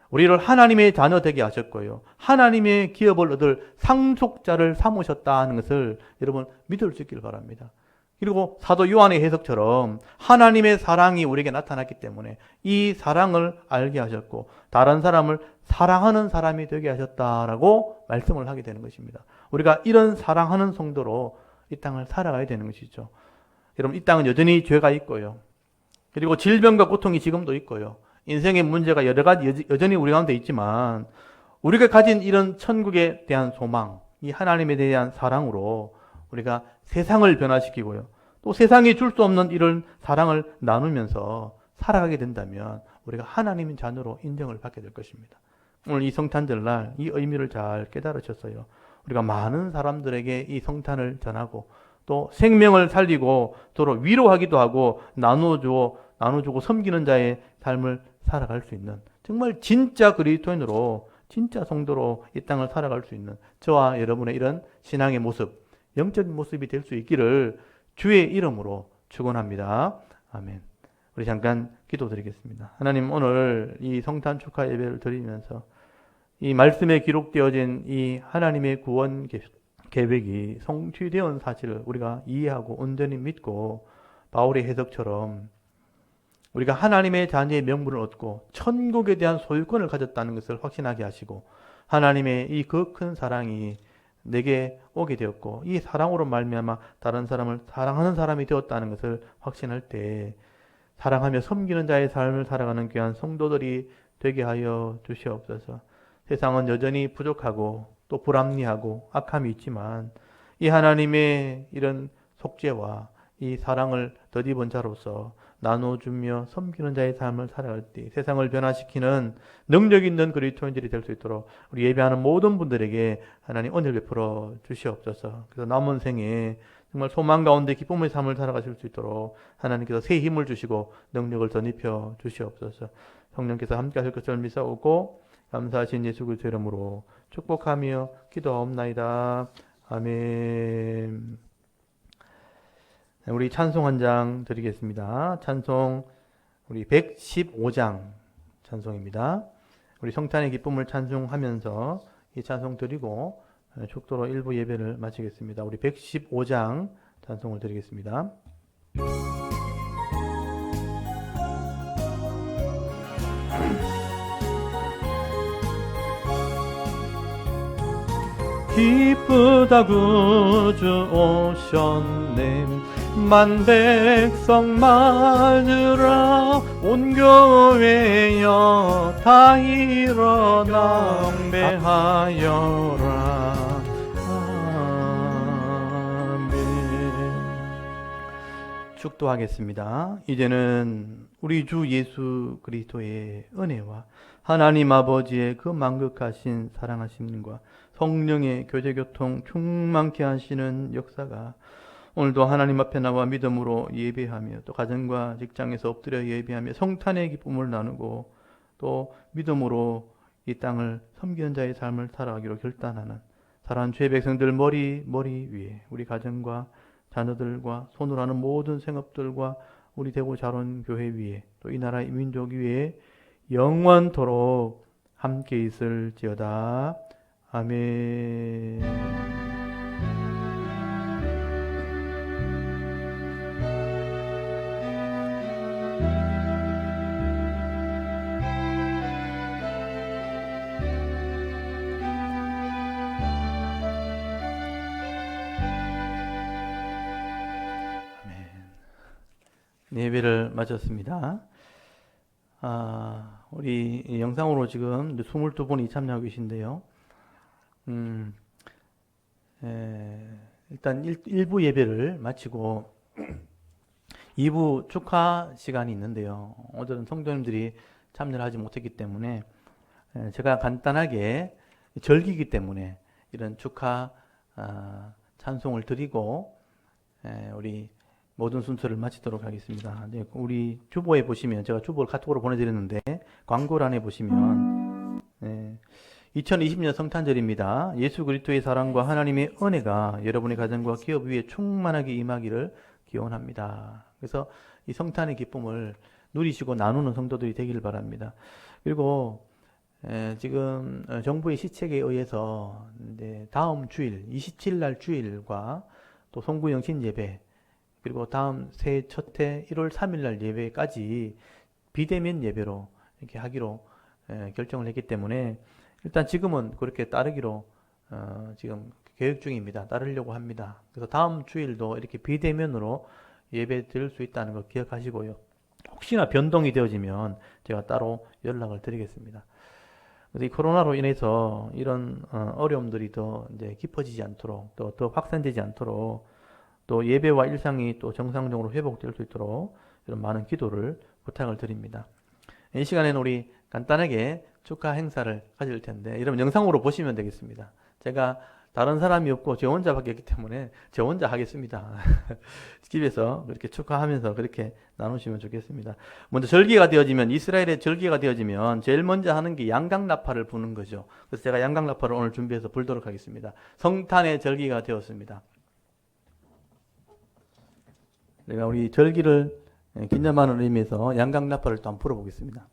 우리를 하나님의 자녀 되게 하셨고요, 하나님의 기업을 얻을 상속자를 삼으셨다는 것을 여러분 믿을 수 있기를 바랍니다. 그리고 사도 요한의 해석처럼 하나님의 사랑이 우리에게 나타났기 때문에 이 사랑을 알게 하셨고 다른 사람을 사랑하는 사람이 되게 하셨다라고 말씀을 하게 되는 것입니다. 우리가 이런 사랑하는 성도로 이 땅을 살아가야 되는 것이죠. 여러분, 이 땅은 여전히 죄가 있고요, 그리고 질병과 고통이 지금도 있고요, 인생의 문제가 여러 가지 여전히 우리 가운데 있지만 우리가 가진 이런 천국에 대한 소망, 이 하나님에 대한 사랑으로 우리가 세상을 변화시키고요, 또 세상이 줄 수 없는 이런 사랑을 나누면서 살아가게 된다면 우리가 하나님의 자녀로 인정을 받게 될 것입니다. 오늘 이 성탄절날 이 의미를 잘 깨달으셨어요. 우리가 많은 사람들에게 이 성탄을 전하고 또 생명을 살리고 서로 위로하기도 하고 나눠주고 섬기는 자의 삶을 살아갈 수 있는 정말 진짜 그리스도인으로, 진짜 성도로 이 땅을 살아갈 수 있는 저와 여러분의 이런 신앙의 모습, 영적인 모습이 될 수 있기를 주의 이름으로 축원합니다. 아멘. 우리 잠깐 기도드리겠습니다. 하나님, 오늘 이 성탄 축하 예배를 드리면서 이 말씀에 기록되어진 이 하나님의 구원 계획이 성취되온 사실을 우리가 이해하고 온전히 믿고 바울의 해석처럼 우리가 하나님의 자녀의 명분을 얻고 천국에 대한 소유권을 가졌다는 것을 확신하게 하시고 하나님의 이 그 큰 사랑이 내게 오게 되었고 이 사랑으로 말미암아 다른 사람을 사랑하는 사람이 되었다는 것을 확신할 때 사랑하며 섬기는 자의 삶을 살아가는 귀한 성도들이 되게 하여 주시옵소서. 세상은 여전히 부족하고 또 불합리하고 악함이 있지만 이 하나님의 이런 속죄와 이 사랑을 덧입은 자로서 나눠주며 섬기는 자의 삶을 살아갈 때 세상을 변화시키는 능력 있는 그리스도인들이 될 수 있도록 우리 예배하는 모든 분들에게 하나님 은혜를 베풀어 주시옵소서. 그래서 남은 생에 정말 소망 가운데 기쁨의 삶을 살아가실 수 있도록 하나님께서 새 힘을 주시고 능력을 덧입혀 주시옵소서. 성령께서 함께 하실 것을 믿사오고 감사하신 예수 그리스도의 이름으로 축복하며 기도하옵나이다. 아멘. 우리 찬송 한 장 드리겠습니다. 찬송 우리 115장 찬송입니다. 우리 성탄의 기쁨을 찬송하면서 이 찬송 드리고 축도로 일부 예배를 마치겠습니다. 우리 115장 찬송을 드리겠습니다. 기쁘다 구주 오셨네 만백성 맞으라 온 교회여 다 일어나 경배하여라 아멘. 축도하겠습니다. 이제는 우리 주 예수 그리스도의 은혜와 하나님 아버지의 그 만극하신 사랑하심과 성령의 교제교통 충만케 하시는 역사가 오늘도 하나님 앞에 나와 믿음으로 예배하며 또 가정과 직장에서 엎드려 예배하며 성탄의 기쁨을 나누고 또 믿음으로 이 땅을 섬기는 자의 삶을 살아가기로 결단하는 사랑하는 죄 백성들 머리 위에 우리 가정과 자녀들과 손으로 하는 모든 생업들과 우리 대구 자론 교회 위에 또 이 나라 민족 위에 영원토록 함께 있을지어다. 아멘. 예배를 마쳤습니다. 우리 영상으로 지금 22분이 참여하고 계신데요. 일단 1부 예배를 마치고 2부 축하 시간이 있는데요. 오늘은 성도님들이 참여를 하지 못했기 때문에 제가 간단하게 절기이기 때문에 이런 축하 찬송을 드리고 우리 모든 순서를 마치도록 하겠습니다. 네, 우리 주보에 보시면 제가 주보를 카톡으로 보내드렸는데 광고란에 보시면 2020년 성탄절입니다. 예수 그리스도의 사랑과 하나님의 은혜가 여러분의 가정과 기업 위에 충만하게 임하기를 기원합니다. 그래서 이 성탄의 기쁨을 누리시고 나누는 성도들이 되기를 바랍니다. 그리고 지금 정부의 시책에 의해서 다음 주일 27일 날 주일과 또 송구 영신 예배 그리고 다음 새해 첫해 1월 3일 날 예배까지 비대면 예배로 이렇게 하기로 결정을 했기 때문에 일단 지금은 그렇게 따르기로 지금 계획 중입니다. 따르려고 합니다. 그래서 다음 주일도 이렇게 비대면으로 예배 드릴 수 있다는 걸 기억하시고요. 혹시나 변동이 되어지면 제가 따로 연락을 드리겠습니다. 그래서 이 코로나로 인해서 이런 어려움들이 더 이제 깊어지지 않도록 또 더 확산되지 않도록 또 예배와 일상이 또 정상적으로 회복될 수 있도록 이런 많은 기도를 부탁을 드립니다. 이 시간에는 우리 간단하게 축하 행사를 가질 텐데 여러분 영상으로 보시면 되겠습니다. 제가 다른 사람이 없고 저 혼자밖에 없기 때문에 저 혼자 하겠습니다. 집에서 그렇게 축하하면서 그렇게 나누시면 좋겠습니다. 먼저 절기가 되어지면 이스라엘의 절기가 되어지면 제일 먼저 하는 게 양강나팔을 부는 거죠. 그래서 제가 양강나팔을 오늘 준비해서 불도록 하겠습니다. 성탄의 절기가 되었습니다. 내가 우리 절기를 기념하는 의미에서 양강나팔을 또 한번 불어보겠습니다.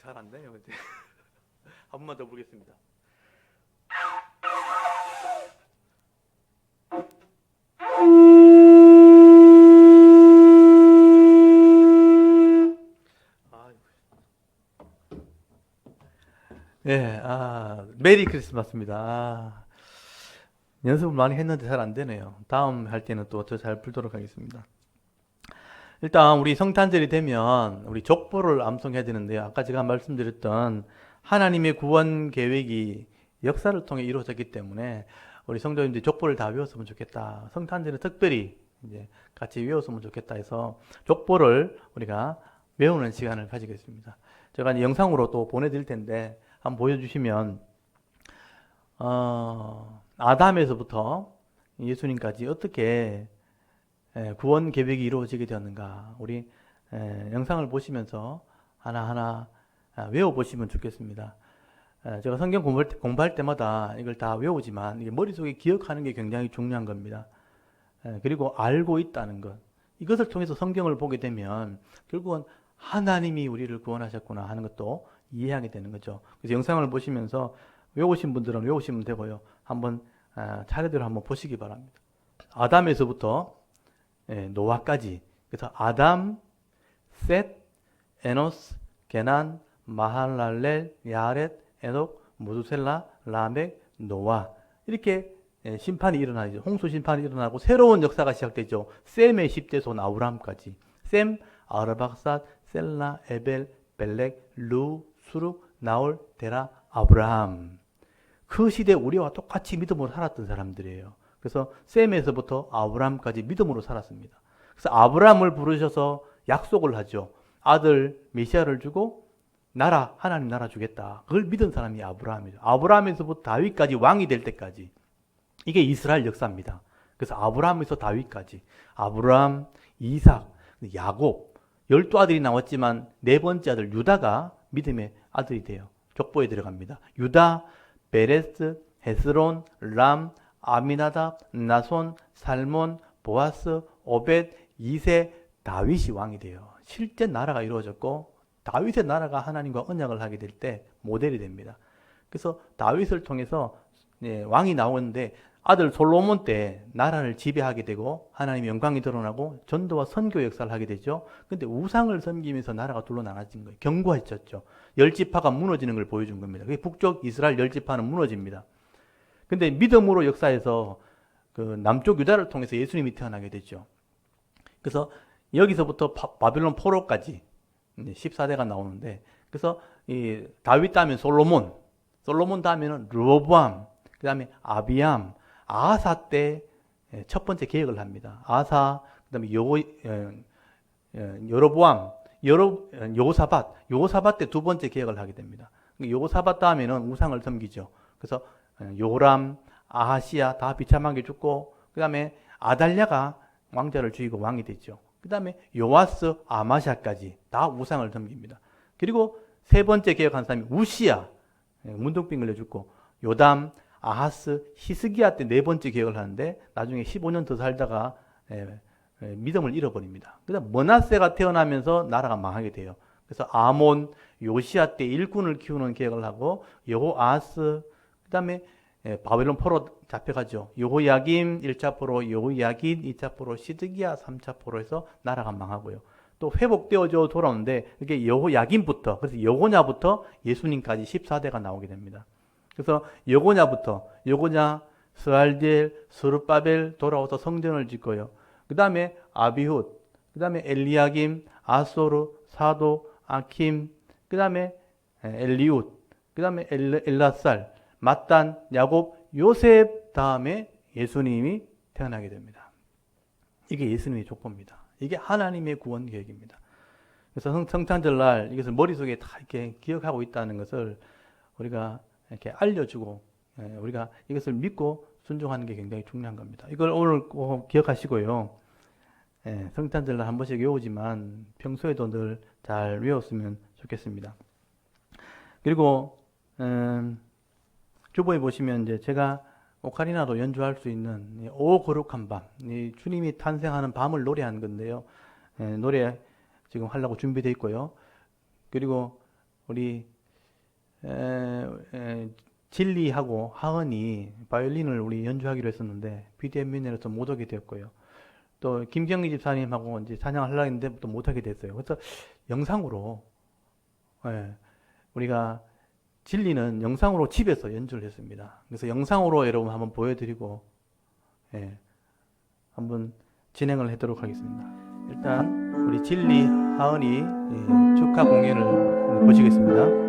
잘 안 돼요. 한 번만 더 보겠습니다. 네, 메리 크리스마스입니다. 연습을 많이 했는데 잘 안 되네요. 다음 할 때는 또 더 잘 불도록 하겠습니다. 일단 우리 성탄절이 되면 우리 족보를 암송해야 되는데요. 아까 제가 말씀드렸던 하나님의 구원 계획이 역사를 통해 이루어졌기 때문에 우리 성도님들이 족보를 다 외웠으면 좋겠다. 성탄절은 특별히 이제 같이 외웠으면 좋겠다 해서 족보를 우리가 외우는 시간을 가지겠습니다. 제가 이제 영상으로 또 보내드릴 텐데 한번 보여주시면 아담에서부터 예수님까지 어떻게 구원 계획이 이루어지게 되었는가 우리 영상을 보시면서 하나하나 외워보시면 좋겠습니다. 제가 성경 공부할 때마다 이걸 다 외우지만 이게 머릿속에 기억하는 게 굉장히 중요한 겁니다. 그리고 알고 있다는 것. 이것을 통해서 성경을 보게 되면 결국은 하나님이 우리를 구원하셨구나 하는 것도 이해하게 되는 거죠. 그래서 영상을 보시면서 외우신 분들은 외우시면 되고요. 한번 차례대로 한번 보시기 바랍니다. 아담에서부터 노아까지. 그래서 아담, 셋, 에노스, 게난, 마할랄렐, 야렛, 에녹, 무두셀라, 라멕, 노아. 이렇게 심판이 일어나죠. 홍수 심판이 일어나고 새로운 역사가 시작되죠. 셈의 10대손 아브라함까지. 셈, 아르박삿, 셀라, 에벨, 벨렉, 루, 수룩, 나올, 데라, 아브라함. 그 시대 우리와 똑같이 믿음으로 살았던 사람들이에요. 그래서 셈에서부터 아브라함까지 믿음으로 살았습니다. 그래서 아브라함을 부르셔서 약속을 하죠. 아들 메시아를 주고 하나님 나라 주겠다. 그걸 믿은 사람이 아브라함이죠. 아브라함에서부터 다윗까지 왕이 될 때까지. 이게 이스라엘 역사입니다. 그래서 아브라함에서 다윗까지. 아브라함, 이삭, 야곱. 12아들이 나왔지만 네 번째 아들 유다가 믿음의 아들이 돼요. 족보에 들어갑니다. 유다, 베레스, 헤스론, 람, 아미나답, 나손, 살몬, 보아스, 오벳, 이세, 다윗이 왕이 돼요. 실제 나라가 이루어졌고 다윗의 나라가 하나님과 언약을 하게 될 때 모델이 됩니다. 그래서 다윗을 통해서 왕이 나오는데 아들 솔로몬 때 나라를 지배하게 되고 하나님의 영광이 드러나고 전도와 선교 역사를 하게 되죠. 근데 우상을 섬기면서 나라가 둘로 나눠진 거예요. 경고했었죠. 열 지파가 무너지는 걸 보여준 겁니다. 그게 북쪽 이스라엘 열 지파는 무너집니다. 근데 믿음으로 역사에서 그 남쪽 유다를 통해서 예수님이 태어나게 되죠. 그래서 여기서부터 바빌론 포로까지 14대가 나오는데 그래서 이 다윗 다음에 솔로몬 다음에는 르호보암, 그 다음에 아비암, 아하사 때 첫 번째 개혁을 합니다. 아하사, 그 다음에 여로보암, 여호사밧 때 두 번째 개혁을 하게 됩니다. 여호사밧 다음에는 우상을 섬기죠. 그래서 요람, 아하시야 다 비참하게 죽고 그 다음에 아달랴가 왕자를 죽이고 왕이 됐죠. 그 다음에 요아스, 아마샤까지 다 우상을 섬깁니다. 그리고 세 번째 개혁한 사람이 우시야, 문둥병 걸려 죽고 요담, 아하스, 히스기야 때 네 번째 개혁을 하는데 나중에 15년 더 살다가 믿음을 잃어버립니다. 그다음 머나세가 태어나면서 나라가 망하게 돼요. 그래서 아몬, 요시야 때 일꾼을 키우는 계획을 하고 여호아스, 그다음에 바벨론 포로 잡혀가죠. 여호야김 1차 포로, 여호야긴 2차 포로, 시드기야 3차 포로에서 나라가 망하고요. 또 회복되어져 돌아오는데 이게 여호야김부터, 그래서 여고냐부터 예수님까지 14대가 나오게 됩니다. 그래서 여고냐, 스알디엘, 스룹바벨 돌아와서 성전을 짓고요. 그 다음에 아비훗, 그 다음에 엘리야김, 아소르, 사도, 아킴, 그 다음에 엘리웃, 그 다음에 엘라살, mat단, 야곱, 요셉 다음에 예수님이 태어나게 됩니다. 이게 예수님의 족보입니다. 이게 하나님의 구원 계획입니다. 그래서 성탄절날 이것을 머릿속에 다 이렇게 기억하고 있다는 것을 우리가 이렇게 알려주고 우리가 이것을 믿고 순종하는 게 굉장히 중요한 겁니다. 이걸 오늘 꼭 기억하시고요. 성탄절날 한 번씩 외우지만 평소에도 늘 잘 외웠으면 좋겠습니다. 그리고 주보에 보시면 이제 제가 오카리나도 연주할 수 있는 오 거룩한 밤, 이 주님이 탄생하는 밤을 노래하는 건데요. 노래 지금 하려고 준비되어 있고요. 그리고 우리 진리하고 하은이 바이올린을 우리 연주하기로 했었는데 BDM민에서 못 오게 되었고요. 또 김경희 집사님하고 이제 찬양을 하려고 했는데 또 못 하게 됐어요. 그래서 영상으로 우리가 진리는 영상으로 집에서 연주를 했습니다. 그래서 영상으로 여러분 한번 보여드리고 한번 진행을 하도록 하겠습니다. 일단 우리 진리 하은이 축하 공연을 보시겠습니다.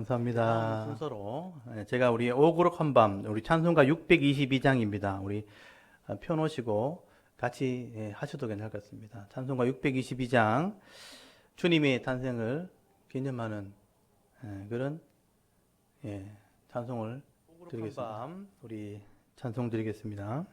감사합니다. 순서로 제가 우리 오그럭 한밤 우리 찬송가 622장입니다. 우리 펴놓으시고 같이 하셔도 괜찮을 것 같습니다. 찬송가 622장 주님의 탄생을 기념하는 그런 찬송을 드리겠습니다. 우리 찬송 드리겠습니다.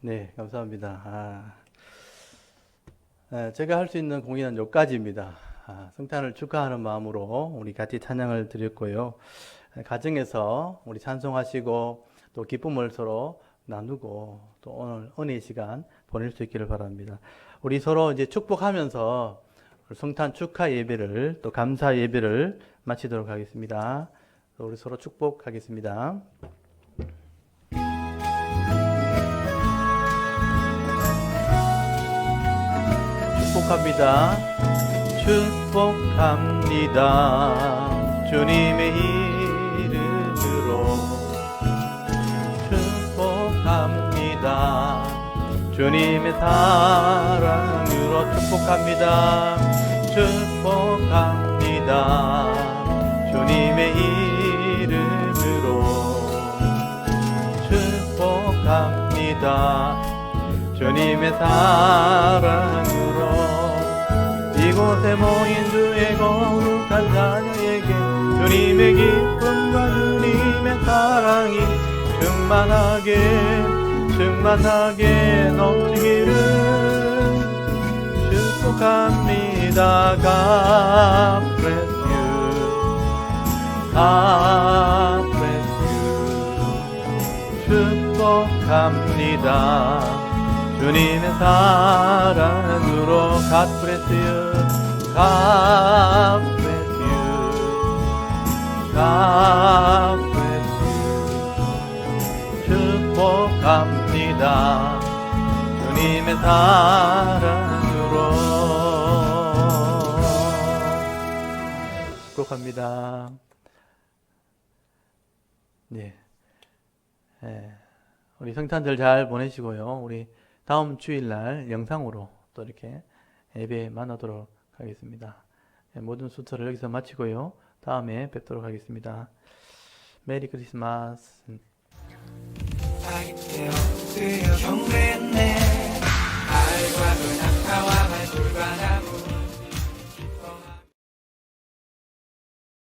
네, 감사합니다. 제가 할 수 있는 공연은 여기까지입니다. 성탄을 축하하는 마음으로 우리 같이 찬양을 드렸고요. 가정에서 우리 찬송하시고 또 기쁨을 서로 나누고 또 오늘 은혜의 시간 보낼 수 있기를 바랍니다. 우리 서로 이제 축복하면서 성탄 축하 예배를 또 감사 예배를 마치도록 하겠습니다. 우리 서로 축복하겠습니다. 축복합니다. 축복합니다. 주님의 이름으로 축복합니다. 주님의 사랑으로 축복합니다. 축복합니다. 주님의 이름으로 축복합니다. 주님의 사랑으로 이곳에 모인 주의 거룩한 자녀에게 주님의 기쁨과 주님의 사랑이 충만하게 넘치기를 축복합니다. God bless you. God bless you. 축복합니다. 주님의 사랑으로 God bless you. God bless you. God bless you. 축복합니다. 주님의 사랑으로 축복합니다. 네. 우리 성탄절 잘 보내시고요. 우리 다음 주일날 영상으로 또 이렇게 예배 만나도록 하겠습니다. 모든 순서를 여기서 마치고요. 다음에 뵙도록 하겠습니다. 메리 크리스마스. 경배했네 알과